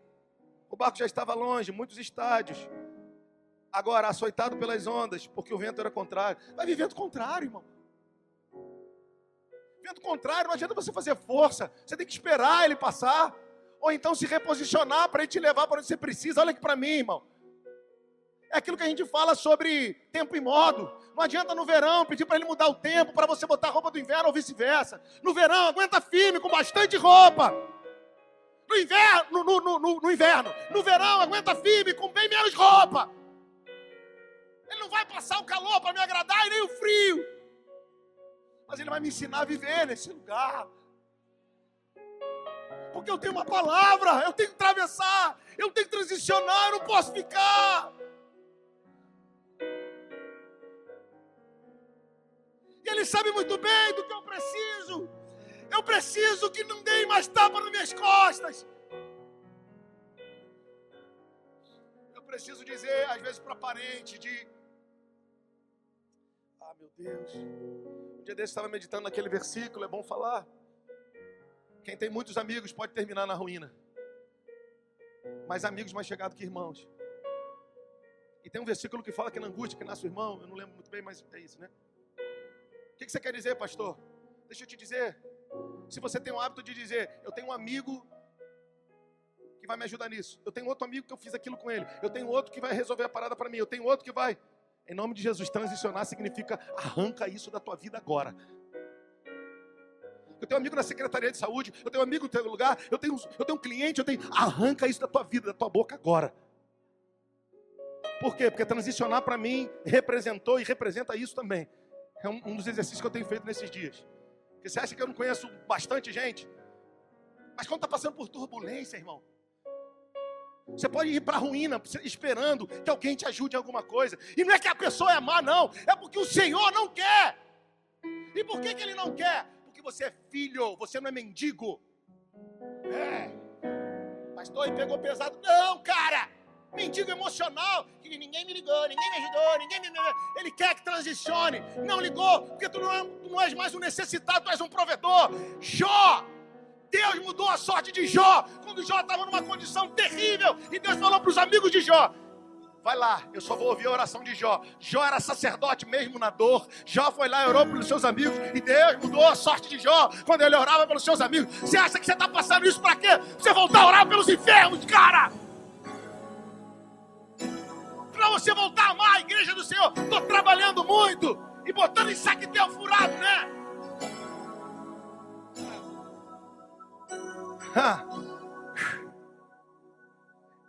O barco já estava longe, muitos estádios. Agora, açoitado pelas ondas, porque o vento era contrário. Vai vir vento contrário, irmão. Vento contrário, não adianta você fazer força. Você tem que esperar ele passar. Ou então se reposicionar para ele te levar para onde você precisa. Olha aqui para mim, irmão. É aquilo que a gente fala sobre tempo e modo. Não adianta no verão pedir para ele mudar o tempo, para você botar a roupa do inverno ou vice-versa. No verão, aguenta firme, com bastante roupa. No inverno. No verão, aguenta firme, com bem menos roupa. Ele não vai passar o calor para me agradar e nem o frio. Mas Ele vai me ensinar a viver nesse lugar. Porque eu tenho uma palavra, eu tenho que atravessar, eu tenho que transicionar, eu não posso ficar. E Ele sabe muito bem do que eu preciso. Eu preciso que não deem mais tapa nas minhas costas. Eu preciso dizer, às vezes, para parente meu Deus. Um dia desse eu estava meditando naquele versículo, é bom falar. Quem tem muitos amigos pode terminar na ruína. Mais amigos mais chegados que irmãos. E tem um versículo que fala que na angústia que nasce o irmão. Eu não lembro muito bem, mas é isso, né? O que você quer dizer, pastor? Deixa eu te dizer. Se você tem o hábito de dizer, eu tenho um amigo que vai me ajudar nisso. Eu tenho outro amigo que eu fiz aquilo com ele. Eu tenho outro que vai resolver a parada para mim. Eu tenho outro que vai... Em nome de Jesus, transicionar significa arranca isso da tua vida agora. Eu tenho um amigo na Secretaria de Saúde, eu tenho um amigo no teu lugar, eu tenho um cliente, arranca isso da tua vida, da tua boca agora. Por quê? Porque transicionar para mim representou e representa isso também. É um dos exercícios que eu tenho feito nesses dias. Porque você acha que eu não conheço bastante gente? Mas quando está passando por turbulência, irmão, você pode ir para a ruína esperando que alguém te ajude em alguma coisa. E não é que a pessoa é má, não. É porque o Senhor não quer. E por que Ele não quer? Porque você é filho, você não é mendigo. Pastor, e pegou pesado. Não, cara. Mendigo emocional. Que ninguém me ligou, ninguém me ajudou, ninguém me... Ele quer que transicione. Não ligou, porque tu não és mais um necessitado, tu és um provedor. Jó. Deus mudou a sorte de Jó, quando Jó estava numa condição terrível, e Deus falou para os amigos de Jó, vai lá, eu só vou ouvir a oração de Jó. Jó era sacerdote mesmo na dor. Jó foi lá e orou pelos seus amigos, e Deus mudou a sorte de Jó, quando ele orava pelos seus amigos. Você acha que você está passando isso para quê? Você voltar a orar pelos enfermos, cara! Para você voltar a amar a igreja do Senhor. Estou trabalhando muito, e botando em saquetel furado, né?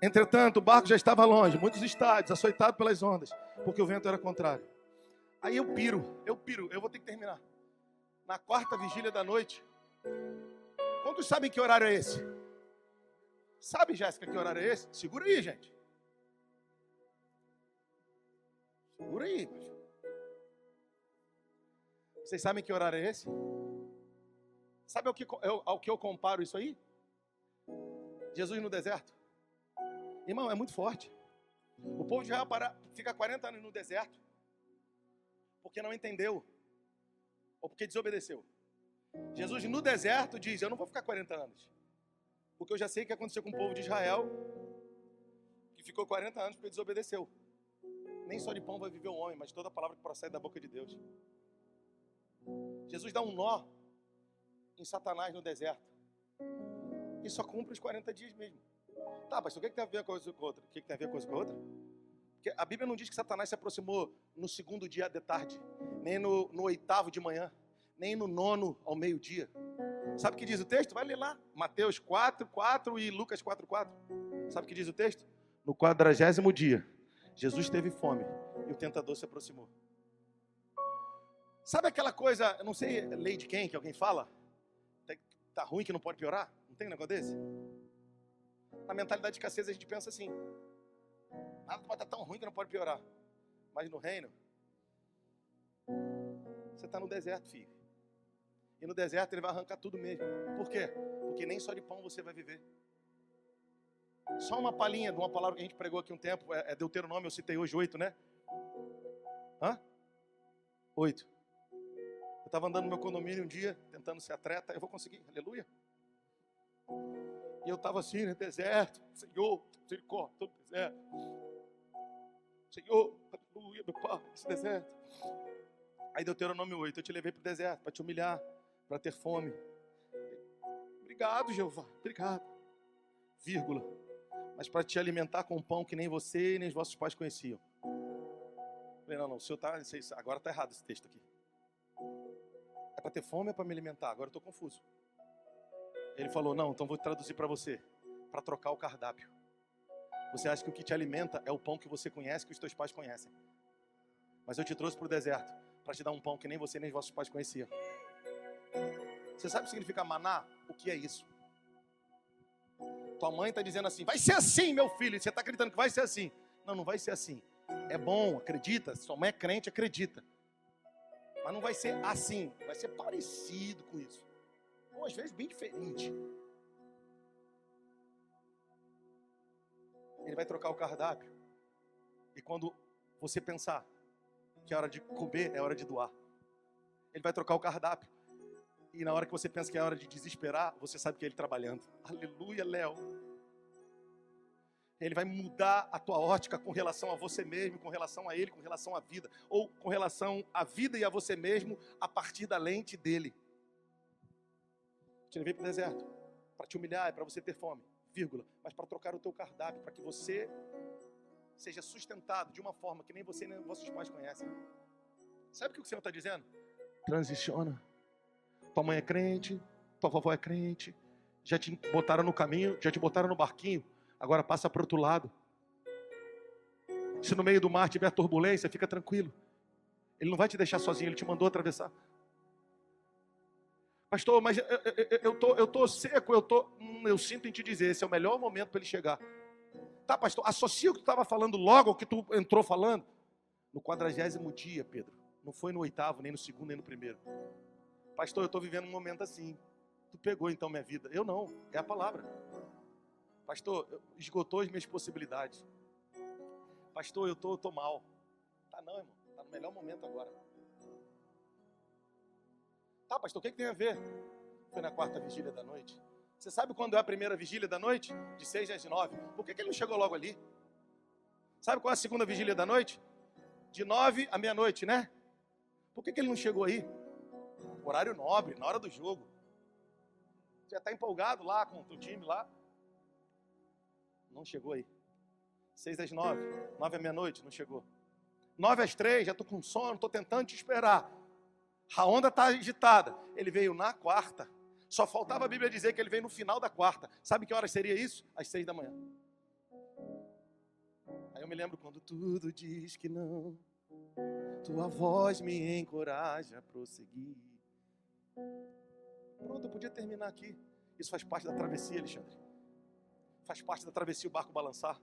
Entretanto, o barco já estava longe, muitos estádios, açoitado pelas ondas, porque o vento era contrário. Aí eu piro, eu vou ter que terminar. Na quarta vigília da noite, quantos sabem que horário é esse? Sabe, Jéssica, que horário é esse? Segura aí, gente. Segura aí. Vocês sabem que horário é esse? Sabe ao que eu comparo isso aí? Jesus no deserto. Irmão, é muito forte. O povo de Israel fica 40 anos no deserto porque não entendeu ou porque desobedeceu. Jesus no deserto diz, eu não vou ficar 40 anos porque eu já sei o que aconteceu com o povo de Israel que ficou 40 anos porque desobedeceu. Nem só de pão vai viver o homem, mas toda palavra que procede da boca de Deus. Jesus dá um nó em Satanás no deserto. e só cumpre os 40 dias mesmo. Tá, pastor, o que tem a ver uma coisa com a outra? O que tem a ver uma coisa com a outra? Porque a Bíblia não diz que Satanás se aproximou no 2º dia de tarde, nem no 8º de manhã, nem no 9º ao meio-dia. Sabe o que diz o texto? Vai ler lá, Mateus 4:4 e Lucas 4:4. Sabe o que diz o texto? No 40º dia, Jesus teve fome e o tentador se aproximou. Sabe aquela coisa, eu não sei, lei de quem, que alguém fala? Tá ruim que não pode piorar? Não tem um negócio desse? Na mentalidade de escassez a gente pensa assim: nada pode estar tão ruim que não pode piorar. Mas no reino, você está no deserto, filho. E no deserto ele vai arrancar tudo mesmo. Por quê? Porque nem só de pão você vai viver. Só uma palhinha de uma palavra que a gente pregou aqui um tempo, é Deuteronômio, eu citei hoje 8, né? 8. Eu estava andando no meu condomínio um dia, tentando ser atleta, eu vou conseguir, aleluia. E eu estava assim, no deserto, Senhor, misericórdia, todo deserto. Senhor, aleluia, meu Pai, esse deserto. Aí Deuteronômio 8, eu te levei para o deserto, para te humilhar, para ter fome. Obrigado, Jeová, obrigado. Vírgula. Mas para te alimentar com um pão que nem você e nem os vossos pais conheciam. Eu falei, não, o senhor está, agora está errado esse texto aqui. É para ter fome ou é para me alimentar? Agora eu estou confuso. Ele falou, não, então vou traduzir para você. Para trocar o cardápio. Você acha que o que te alimenta é o pão que você conhece, que os teus pais conhecem. Mas eu te trouxe para o deserto, para te dar um pão que nem você nem os vossos pais conheciam. Você sabe o que significa maná? O que é isso? Tua mãe está dizendo assim, vai ser assim, meu filho. E você está acreditando que vai ser assim. Não, não vai ser assim. É bom, acredita. Sua mãe é crente, acredita. Mas não vai ser assim. Vai ser parecido com isso. Ou às vezes bem diferente. Ele vai trocar o cardápio. E quando você pensar que é hora de comer, é hora de doar. Ele vai trocar o cardápio. E na hora que você pensa que é hora de desesperar, você sabe que é ele trabalhando. Aleluia, Léo. Ele vai mudar a tua ótica com relação a você mesmo, com relação a ele, com relação à vida. Ou com relação à vida e a você mesmo, a partir da lente dele. Te levei para o deserto, para te humilhar, é para você ter fome, vírgula. Mas para trocar o teu cardápio, para que você seja sustentado de uma forma que nem você nem vossos pais conhecem. Sabe o que o Senhor está dizendo? Transiciona. Tua mãe é crente, tua vovó é crente, já te botaram no caminho, já te botaram no barquinho, agora passa para o outro lado. Se no meio do mar tiver turbulência, fica tranquilo. Ele não vai te deixar sozinho, ele te mandou atravessar. Pastor, mas eu tô seco, eu sinto em te dizer, esse é o melhor momento para ele chegar. Tá, pastor, associa o que tu estava falando logo ao que tu entrou falando. No 40º dia, Pedro. Não foi no 8º, nem no 2º, nem no 1º. Pastor, eu estou vivendo um momento assim. Tu pegou então minha vida. Eu não, é a palavra. Pastor, esgotou as minhas possibilidades. Pastor, eu tô mal. Tá não, irmão. Tá no melhor momento agora. Tá, pastor, o que tem a ver? Foi na 4ª vigília da noite. Você sabe quando é a primeira vigília da noite? De 6 às 9. Por que ele não chegou logo ali? Sabe qual é a segunda vigília da noite? De 9 à meia-noite, né? Por que ele não chegou aí? Horário nobre, na hora do jogo. Você já está empolgado lá com o teu time lá? Não chegou aí. 6 às 9, 9 à meia-noite, não chegou. 9 às 3, já estou com sono, estou tentando te esperar. A onda está agitada. Ele veio na 4ª. Só faltava a Bíblia dizer que ele veio no final da 4ª. Sabe que horas seria isso? Às 6 da manhã. Aí eu me lembro quando tudo diz que não, tua voz me encoraja a prosseguir. Pronto, eu podia terminar aqui. Isso faz parte da travessia, Alexandre. Faz parte da travessia o barco balançar.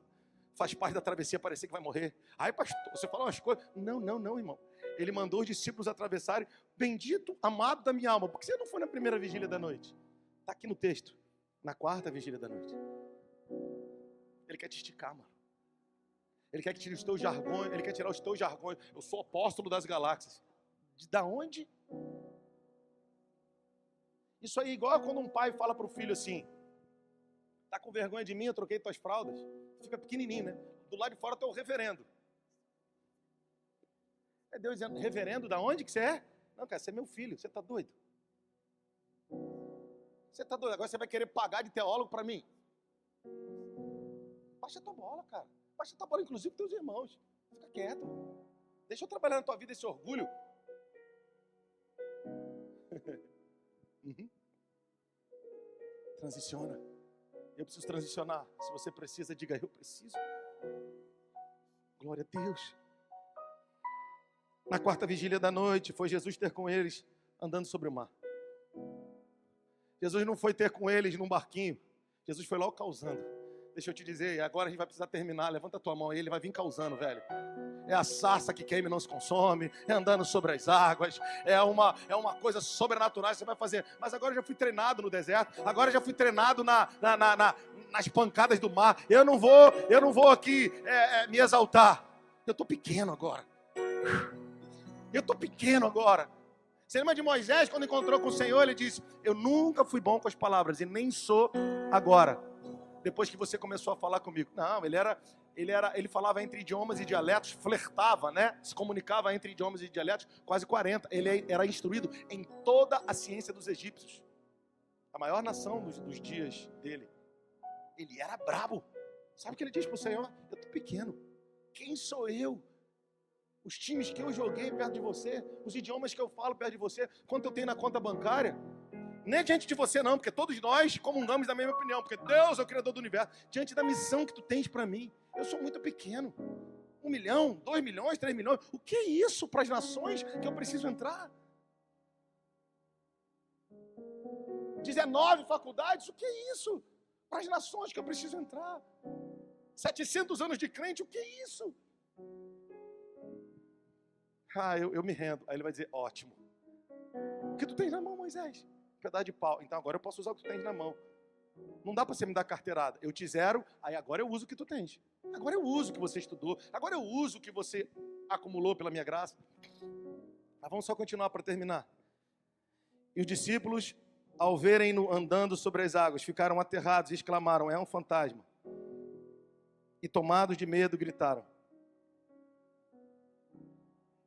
Faz parte da travessia parecer que vai morrer. Ai, pastor, você fala umas coisas. Não, irmão. Ele mandou os discípulos atravessarem. Bendito, amado da minha alma. Por que você não foi na primeira vigília da noite? Está aqui no texto. Na 4ª vigília da noite. Ele quer te esticar, mano. Ele quer que tire os teus jargões. Ele quer tirar os teus jargões. Eu sou apóstolo das galáxias. Da onde? Isso aí é igual quando um pai fala para o filho assim: tá com vergonha de mim, eu troquei tuas fraldas. Fica pequenininho, né? Do lado de fora tem o reverendo. É Deus dizendo: reverendo, da onde que você é? Não, cara, você é meu filho, você está doido. Você tá doido? Agora você vai querer pagar de teólogo para mim? Baixa tua bola, cara. Baixa tua bola, inclusive, com teus irmãos. Fica quieto. Deixa eu trabalhar na tua vida esse orgulho. Uhum. Transiciona. Eu preciso transicionar. Se você precisa, diga: eu preciso. Glória a Deus. Na quarta vigília da noite, foi Jesus ter com eles andando sobre o mar. Jesus não foi ter com eles num barquinho. Jesus foi logo causando. Deixa eu te dizer, agora a gente vai precisar terminar. Levanta a tua mão aí, ele vai vir causando, velho. É a sarça que queima e não se consome, é andando sobre as águas, é uma coisa sobrenatural que você vai fazer. Mas agora eu já fui treinado no deserto, agora eu já fui treinado nas pancadas do mar. Eu não vou aqui me exaltar. Eu estou pequeno agora. Você lembra de Moisés, quando encontrou com o Senhor, ele disse: eu nunca fui bom com as palavras e nem sou agora. Depois que você começou a falar comigo. Não, ele falava entre idiomas e dialetos, flertava, né? Se comunicava entre idiomas e dialetos, quase 40. Ele era instruído em toda a ciência dos egípcios. A maior nação dos dias dele. Ele era brabo. Sabe o que ele diz para o Senhor? Eu estou pequeno. Quem sou eu? Os times que eu joguei perto de você, os idiomas que eu falo perto de você, quanto eu tenho na conta bancária? Nem diante de você não, porque todos nós comungamos da mesma opinião, porque Deus é o Criador do universo. Diante da missão que tu tens para mim, eu sou muito pequeno. 1 milhão, 2 milhões, 3 milhões, o que é isso para as nações que eu preciso entrar? 19 faculdades, o que é isso para as nações que eu preciso entrar? 700 anos de crente, o que é isso? Eu me rendo. Aí ele vai dizer: ótimo. O que tu tens na mão, Moisés? Um pedaço de pau. Então agora eu posso usar o que tu tens na mão. Não dá para você me dar carteirada. Eu te zero, aí agora eu uso o que tu tens. Agora eu uso o que você estudou. Agora eu uso o que você acumulou pela minha graça. Mas vamos só continuar para terminar. E os discípulos, ao verem-no andando sobre as águas, ficaram aterrados e exclamaram: é um fantasma. E tomados de medo, gritaram.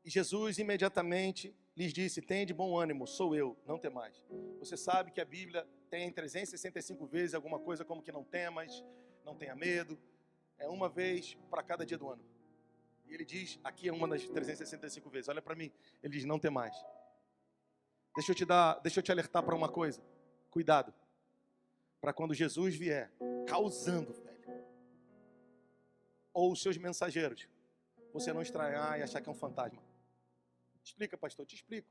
E Jesus imediatamente lhes disse: tende bom ânimo, sou eu, não temais. Você sabe que a Bíblia tem 365 vezes alguma coisa como que não temas, não tenha medo. É uma vez para cada dia do ano. E ele diz, aqui é uma das 365 vezes, olha para mim, ele diz: não temais. Deixa eu te alertar para uma coisa. Cuidado. Para quando Jesus vier causando, velho, ou os seus mensageiros, você não estranhar e achar que é um fantasma. Explica, pastor, te explico.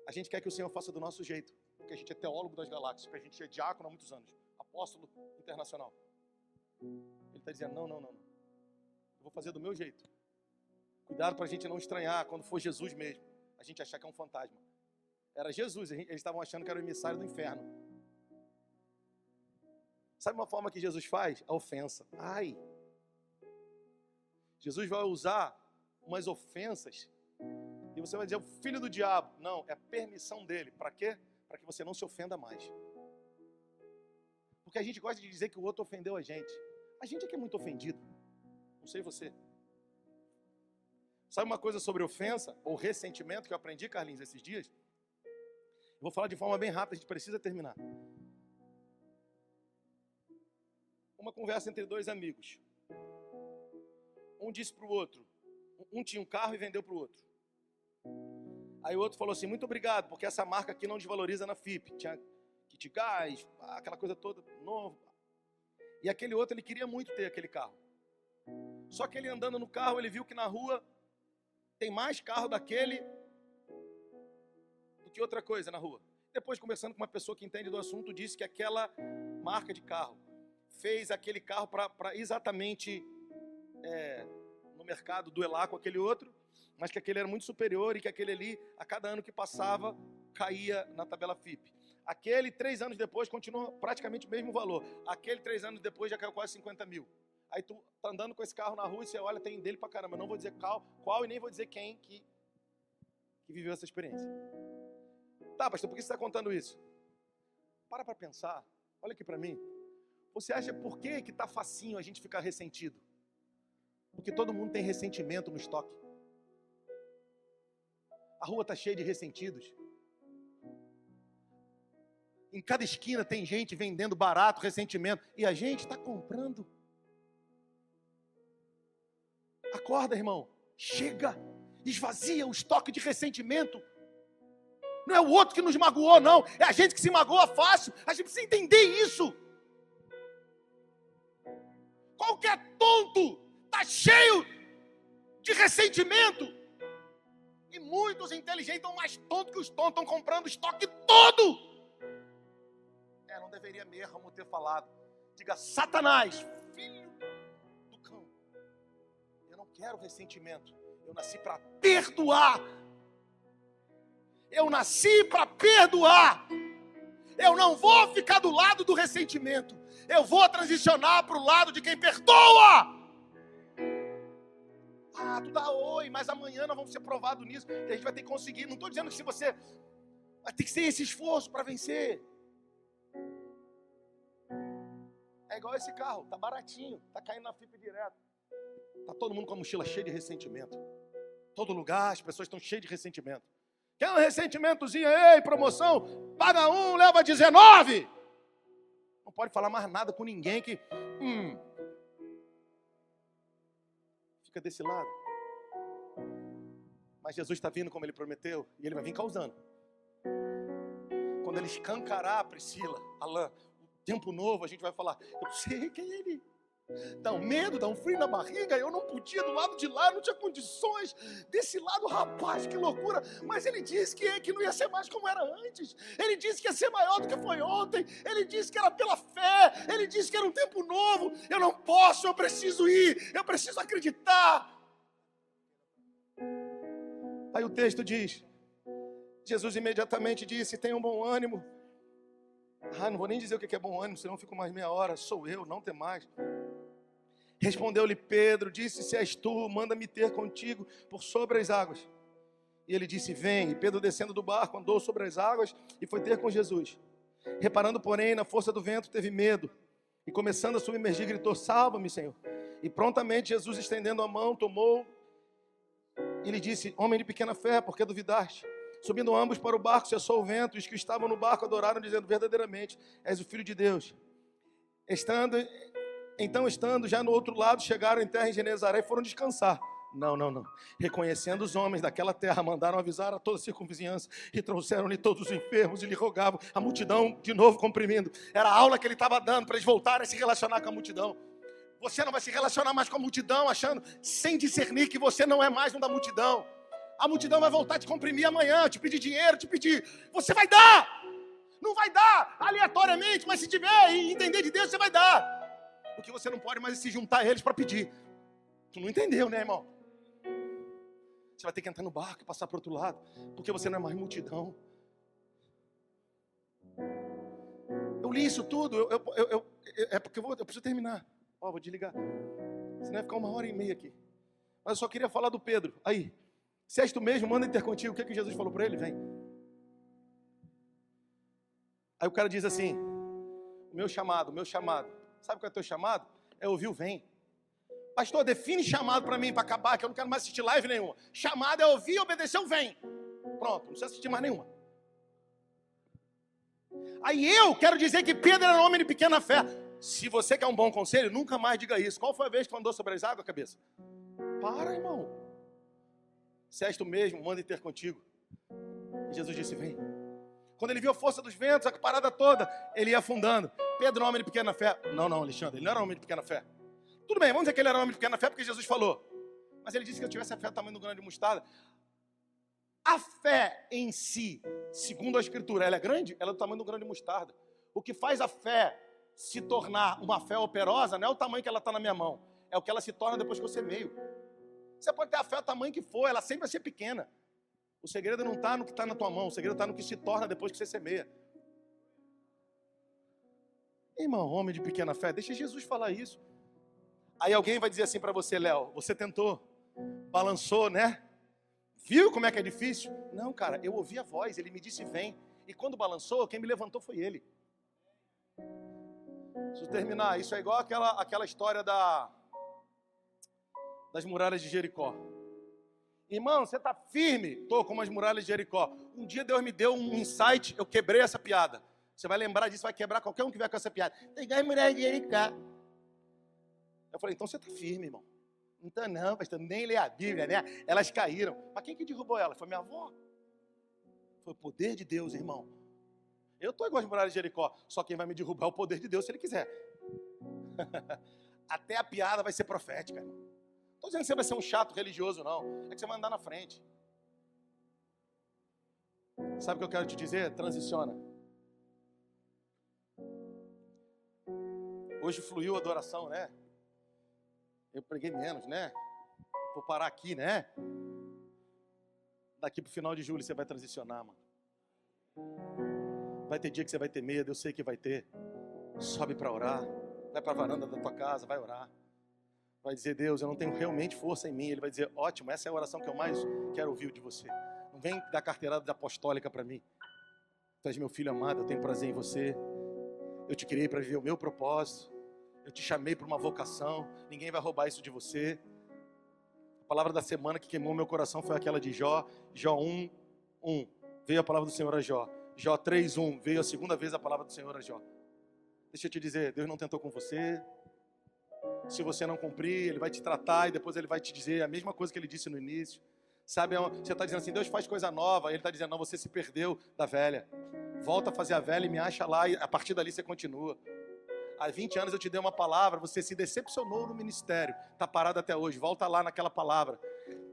A gente quer que o Senhor faça do nosso jeito, porque a gente é teólogo das galáxias, porque a gente é diácono há muitos anos, apóstolo internacional. Ele está dizendo: não. Eu vou fazer do meu jeito. Cuidado para a gente não estranhar quando for Jesus mesmo, a gente achar que é um fantasma. Era Jesus, eles estavam achando que era o emissário do inferno. Sabe uma forma que Jesus faz? A ofensa. Ai! Jesus vai usar umas ofensas e você vai dizer: o filho do diabo. Não, é a permissão dele. Para quê? Para que você não se ofenda mais. Porque a gente gosta de dizer que o outro ofendeu a gente. A gente é que é muito ofendido. Não sei você. Sabe uma coisa sobre ofensa ou ressentimento que eu aprendi, Carlinhos, esses dias? Eu vou falar de forma bem rápida, a gente precisa terminar. Uma conversa entre dois amigos. Um disse para o outro, um tinha um carro e vendeu para o outro. Aí o outro falou assim: muito obrigado, porque essa marca aqui não desvaloriza na FIP. Tinha kit gás, aquela coisa toda, novo. E aquele outro, ele queria muito ter aquele carro. Só que ele andando no carro, ele viu que na rua tem mais carro daquele do que outra coisa na rua. Depois, conversando com uma pessoa que entende do assunto, disse que aquela marca de carro fez aquele carro para exatamente no mercado duelar com aquele outro, mas que aquele era muito superior e que aquele ali, a cada ano que passava, caía na tabela FIP. Aquele, 3 anos depois, continua praticamente o mesmo valor. Aquele, 3 anos depois, já caiu quase 50 mil. Aí tu tá andando com esse carro na rua e você olha, tem dele pra caramba. Eu não vou dizer qual e nem vou dizer quem que viveu essa experiência. Tá, pastor, por que você está contando isso? Para pensar. Olha aqui para mim. Você acha por que tá facinho a gente ficar ressentido? Porque todo mundo tem ressentimento no estoque. A rua está cheia de ressentidos. Em cada esquina tem gente vendendo barato, ressentimento. E a gente está comprando. Acorda, irmão. Chega. Esvazia o estoque de ressentimento. Não é o outro que nos magoou, não. É a gente que se magoa fácil. A gente precisa entender isso. Qualquer tonto está cheio de ressentimento. E muitos inteligentes estão mais tontos que os tontos. Estão comprando o estoque todo. Não deveria mesmo ter falado. Diga, Satanás, filho do cão. Eu não quero ressentimento. Eu nasci para perdoar. Eu nasci para perdoar. Eu não vou ficar do lado do ressentimento. Eu vou transicionar para o lado de quem perdoa. Tu dá oi, mas amanhã nós vamos ser provados nisso. Que a gente vai ter que conseguir. Não estou dizendo que se você... Vai ter que ser esse esforço para vencer. É igual esse carro, tá baratinho, tá caindo na FIP direto. Tá todo mundo com a mochila cheia de ressentimento. Todo lugar, as pessoas estão cheias de ressentimento. Quer um ressentimentozinho aí, promoção? Paga 1, leva 19. Não pode falar mais nada com ninguém que... Fica desse lado. Mas Jesus está vindo como Ele prometeu, e Ele vai vir causando. Quando Ele escancarar, Priscila, Alain, tempo novo, a gente vai falar, eu sei quem é Ele. Dá um medo, dá um frio na barriga, eu não podia do lado de lá, não tinha condições. Desse lado, rapaz, que loucura. Mas Ele disse que não ia ser mais como era antes. Ele disse que ia ser maior do que foi ontem. Ele disse que era pela fé. Ele disse que era um tempo novo. Eu não posso, eu preciso ir, eu preciso acreditar. Aí o texto diz, Jesus imediatamente disse, tenha um bom ânimo. Não vou nem dizer o que é bom ânimo, senão eu fico mais meia hora. Sou eu, não tem mais. Respondeu-lhe Pedro, disse, se és tu, manda-me ter contigo por sobre as águas. E ele disse, vem. E Pedro, descendo do barco, andou sobre as águas e foi ter com Jesus. Reparando, porém, na força do vento, teve medo. E começando a submergir, gritou, salva-me, Senhor. E prontamente Jesus, estendendo a mão, tomou e lhe disse, homem de pequena fé, por que duvidaste? Subindo ambos para o barco, cessou o vento, e os que estavam no barco adoraram, dizendo, verdadeiramente, és o Filho de Deus. Estando já no outro lado, chegaram em terra em Genezaré e foram descansar. Não. Reconhecendo os homens daquela terra, mandaram avisar a toda a circunvizinhança e trouxeram-lhe todos os enfermos e lhe rogavam. A multidão, de novo, comprimindo. Era a aula que ele estava dando para eles voltarem a se relacionar com a multidão. Você não vai se relacionar mais com a multidão, achando, sem discernir que você não é mais um da multidão. A multidão vai voltar a te comprimir amanhã, te pedir dinheiro, te pedir. Você vai dar! Não vai dar aleatoriamente, mas se tiver e entender de Deus, você vai dar. O que você não pode mais é se juntar a eles para pedir. Tu não entendeu, né, irmão? Você vai ter que entrar no barco e passar para o outro lado, porque você não é mais multidão. Eu li isso tudo, é porque eu preciso terminar. Vou desligar. Senão vai ficar 1h30 aqui. Mas eu só queria falar do Pedro. Aí, se és tu mesmo, manda ter contigo. O que Jesus falou para ele? Vem. Aí o cara diz assim, o meu chamado. Sabe qual é o teu chamado? É ouvir o vem. Pastor, define chamado para mim, para acabar, que eu não quero mais assistir live nenhuma. Chamado é ouvir e obedecer o vem. Pronto, não precisa assistir mais nenhuma. Aí eu quero dizer que Pedro era um homem de pequena fé. Se você quer um bom conselho, nunca mais diga isso. Qual foi a vez que tu andou sobre as águas, cabeça? Para, irmão. Se és tu mesmo, manda ter contigo. E Jesus disse, vem. Quando ele viu a força dos ventos, a parada toda, ele ia afundando. Pedro, um homem de pequena fé. Não, Alexandre, ele não era um homem de pequena fé. Tudo bem, vamos dizer que ele era um homem de pequena fé, porque Jesus falou. Mas ele disse que eu tivesse a fé do tamanho do grão de mostarda. A fé em si, segundo a Escritura, ela é grande? Ela é do tamanho do grão de mostarda. O que faz a fé se tornar uma fé operosa não é o tamanho que ela está na minha mão. É o que ela se torna depois que eu semeio. Você pode ter a fé do tamanho que for, ela sempre vai ser pequena. O segredo não está no que está na tua mão, o segredo está no que se torna depois que você semeia. Irmão, homem de pequena fé, deixa Jesus falar isso. Aí alguém vai dizer assim para você, Léo, você tentou, balançou, né? Viu como é que é difícil? Não, cara, eu ouvi a voz, ele me disse vem. E quando balançou, quem me levantou foi ele. Deixa eu terminar, isso é igual aquela história das muralhas de Jericó. Irmão, você está firme? Estou como as muralhas de Jericó. Um dia Deus me deu um insight, eu quebrei essa piada. Você vai lembrar disso, vai quebrar qualquer um que vier com essa piada. Tem 10 mulheres de Jericó. Eu falei, então você está firme, irmão. Então não, pastor, nem lê a Bíblia, né? Elas caíram. Mas quem que derrubou ela? Foi minha avó. Foi o poder de Deus, irmão. Eu estou igual as mulheres de Jericó. Só quem vai me derrubar é o poder de Deus, se Ele quiser. Até a piada vai ser profética, irmão. Não estou dizendo que você vai ser um chato religioso, não. É que você vai andar na frente. Sabe o que eu quero te dizer? Transiciona. Hoje fluiu a adoração, né? Eu preguei menos, né? Vou parar aqui, né? Daqui pro final de julho você vai transicionar, mano. Vai ter dia que você vai ter medo, eu sei que vai ter. Sobe para orar. Vai para a varanda da tua casa, vai orar. Vai dizer, Deus, eu não tenho realmente força em mim. Ele vai dizer, ótimo, essa é a oração que eu mais quero ouvir de você. Não vem dar carteirada de apostólica para mim. Tu és meu filho amado, eu tenho prazer em você. Eu te criei para viver o meu propósito. Eu te chamei para uma vocação. Ninguém vai roubar isso de você. A palavra da semana que queimou meu coração foi aquela de Jó. Jó 1:1. Veio a palavra do Senhor a Jó. Jó 3:1. Veio a segunda vez a palavra do Senhor a Jó. Deixa eu te dizer, Deus não tentou com você. Se você não cumprir, Ele vai te tratar e depois Ele vai te dizer a mesma coisa que Ele disse no início. Sabe, você está dizendo assim, Deus faz coisa nova. Ele está dizendo, não, você se perdeu da velha. Volta a fazer a velha e me acha lá e a partir dali você continua. Há 20 anos eu te dei uma palavra, você se decepcionou no ministério. Está parado até hoje, volta lá naquela palavra.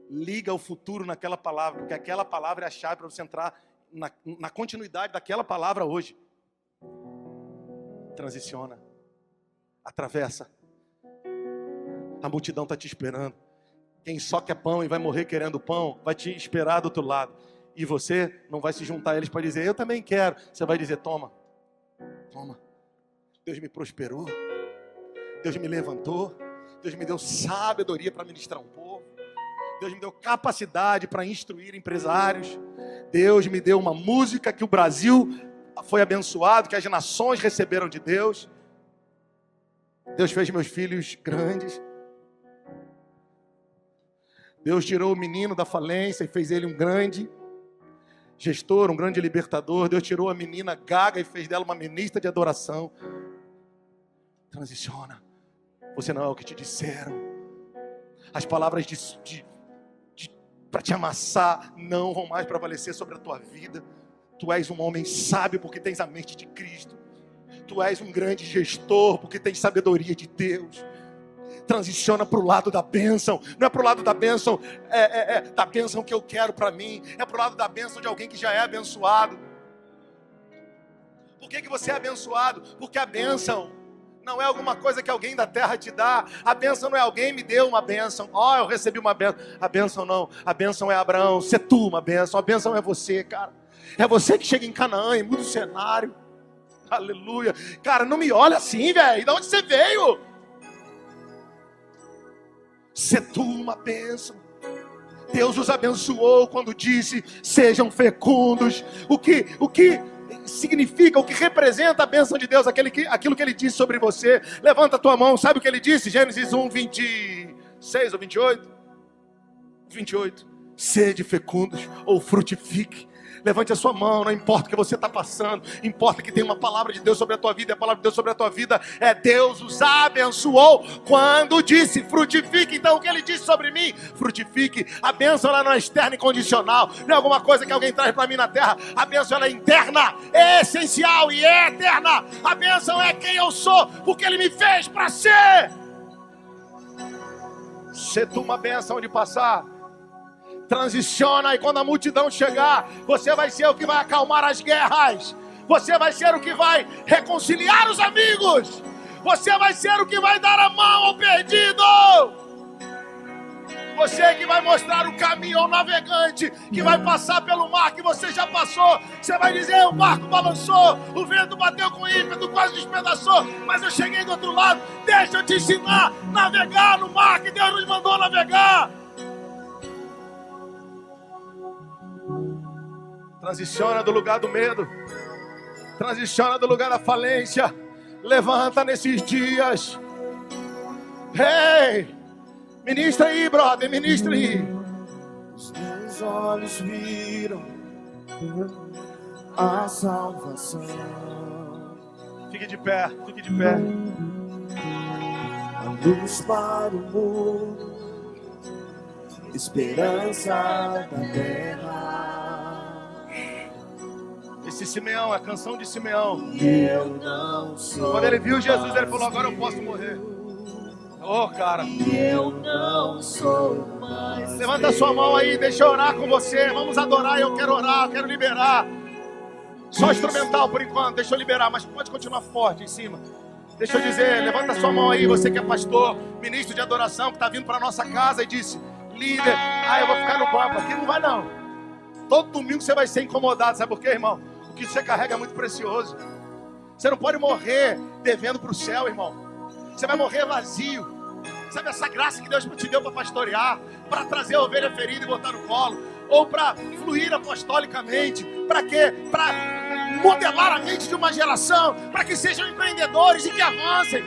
Liga o futuro naquela palavra, porque aquela palavra é a chave para você entrar na continuidade daquela palavra hoje. Transiciona. Atravessa. A multidão está te esperando. Quem só quer pão e vai morrer querendo pão, vai te esperar do outro lado. E você não vai se juntar a eles para dizer, eu também quero. Você vai dizer, toma, toma. Deus me prosperou. Deus me levantou. Deus me deu sabedoria para ministrar um povo. Deus me deu capacidade para instruir empresários. Deus me deu uma música que o Brasil foi abençoado, que as nações receberam de Deus. Deus fez meus filhos grandes. Deus tirou o menino da falência e fez ele um grande gestor, um grande libertador. Deus tirou a menina gaga e fez dela uma ministra de adoração. Transiciona. Você não é o que te disseram. As palavras para te amassar não vão mais prevalecer sobre a tua vida. Tu és um homem sábio porque tens a mente de Cristo. Tu és um grande gestor porque tens sabedoria de Deus. Transiciona para o lado da bênção. Não é para o lado da bênção, da bênção que eu quero para mim. É para o lado da bênção de alguém que já é abençoado. Por que você é abençoado? Porque a bênção não é alguma coisa que alguém da terra te dá. A bênção não é alguém me deu uma bênção. Eu recebi uma bênção. A bênção não. A bênção é Abraão. Ser tu uma bênção. A bênção é você, cara. É você que chega em Canaã e muda o cenário. Aleluia. Cara, não me olha assim, velho. De onde você veio? Ser tu uma bênção. Deus os abençoou quando disse, sejam fecundos. O que significa, o que representa a bênção de Deus, aquilo que Ele disse sobre você. Levanta a tua mão, sabe o que Ele disse? Gênesis 1:26 ou 28? 28. Sede fecundos ou frutifique. Levante a sua mão, não importa o que você está passando, importa que tem uma palavra de Deus sobre a tua vida, e a palavra de Deus sobre a tua vida é Deus os abençoou quando disse frutifique. Então o que Ele disse sobre mim? Frutifique. A bênção ela não é externa e condicional, não é alguma coisa que alguém traz para mim na terra. A bênção ela é interna, é essencial e é eterna. A bênção é quem eu sou, porque Ele me fez para ser. Se tu uma bênção de passar, transiciona, e quando a multidão chegar, você vai ser o que vai acalmar as guerras. Você vai ser o que vai reconciliar os amigos. Você vai ser o que vai dar a mão ao perdido. Você que vai mostrar o caminho ao navegante que vai passar pelo mar que você já passou. Você vai dizer, o barco balançou, o vento bateu com ímpeto, quase despedaçou, mas eu cheguei do outro lado. Deixa eu te ensinar a navegar no mar que Deus nos mandou navegar. Transiciona do lugar do medo. Transiciona do lugar da falência. Levanta nesses dias. Ei! Ministra aí, brother, ministra aí. Os meus olhos viram a salvação. Fique de pé, fique de pé. A luz para o mundo, esperança da terra. Esse Simeão, a canção de Simeão. Eu não sou. Quando ele viu Jesus, ele falou: agora eu posso morrer. Oh, cara. Eu não sou mais. Levanta a sua mão aí, deixa eu orar com você. Vamos adorar, eu quero orar, eu quero liberar. Só instrumental por enquanto, deixa eu liberar, mas pode continuar forte em cima. Deixa eu dizer, levanta a sua mão aí, você que é pastor, ministro de adoração, que está vindo para a nossa casa e disse: líder, eu vou ficar no banco aqui. Não vai não. Todo domingo você vai ser incomodado, sabe por quê, irmão? O que você carrega é muito precioso. Você não pode morrer devendo para o céu, irmão. Você vai morrer vazio. Sabe essa graça que Deus te deu para pastorear, para trazer a ovelha ferida e botar no colo, ou para fluir apostolicamente, para quê? Para modelar a mente de uma geração, para que sejam empreendedores e que avancem.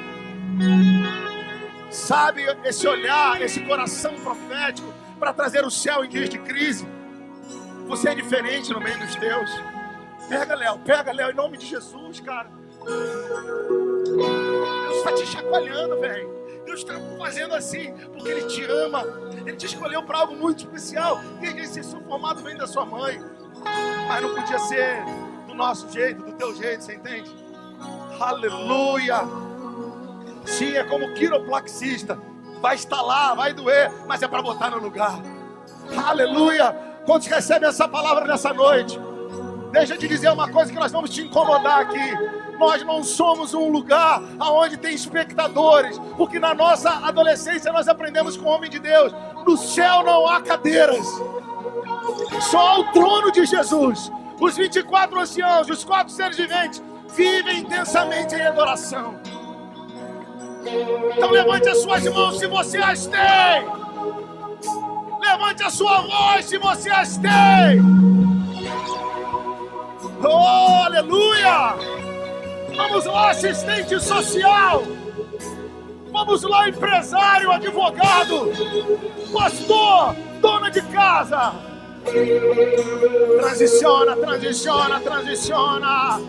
Sabe, esse olhar, esse coração profético para trazer o céu em dias de crise. Você é diferente no meio dos teus. Pega, Léo, em nome de Jesus, cara. Deus está te chacoalhando, velho. Deus está fazendo assim, porque Ele te ama. Ele te escolheu para algo muito especial. Desde esse ser formado vem da sua mãe. Mas não podia ser do nosso jeito, do teu jeito, você entende? Aleluia. Sim, é como quiropraxista. Vai estalar, vai doer, mas é para botar no lugar. Aleluia. Quantos recebem essa palavra nessa noite? Deixa eu te dizer uma coisa que nós vamos te incomodar aqui. Nós não somos um lugar onde tem espectadores, porque na nossa adolescência nós aprendemos com o homem de Deus: no céu não há cadeiras, só o trono de Jesus. Os 24 anciãos, os 4 seres viventes vivem intensamente em adoração. Então levante as suas mãos se você as tem. Levante a sua voz se você as tem. Oh, aleluia! Vamos lá, assistente social. Vamos lá, empresário, advogado, pastor, dona de casa. Transiciona, transiciona, transiciona.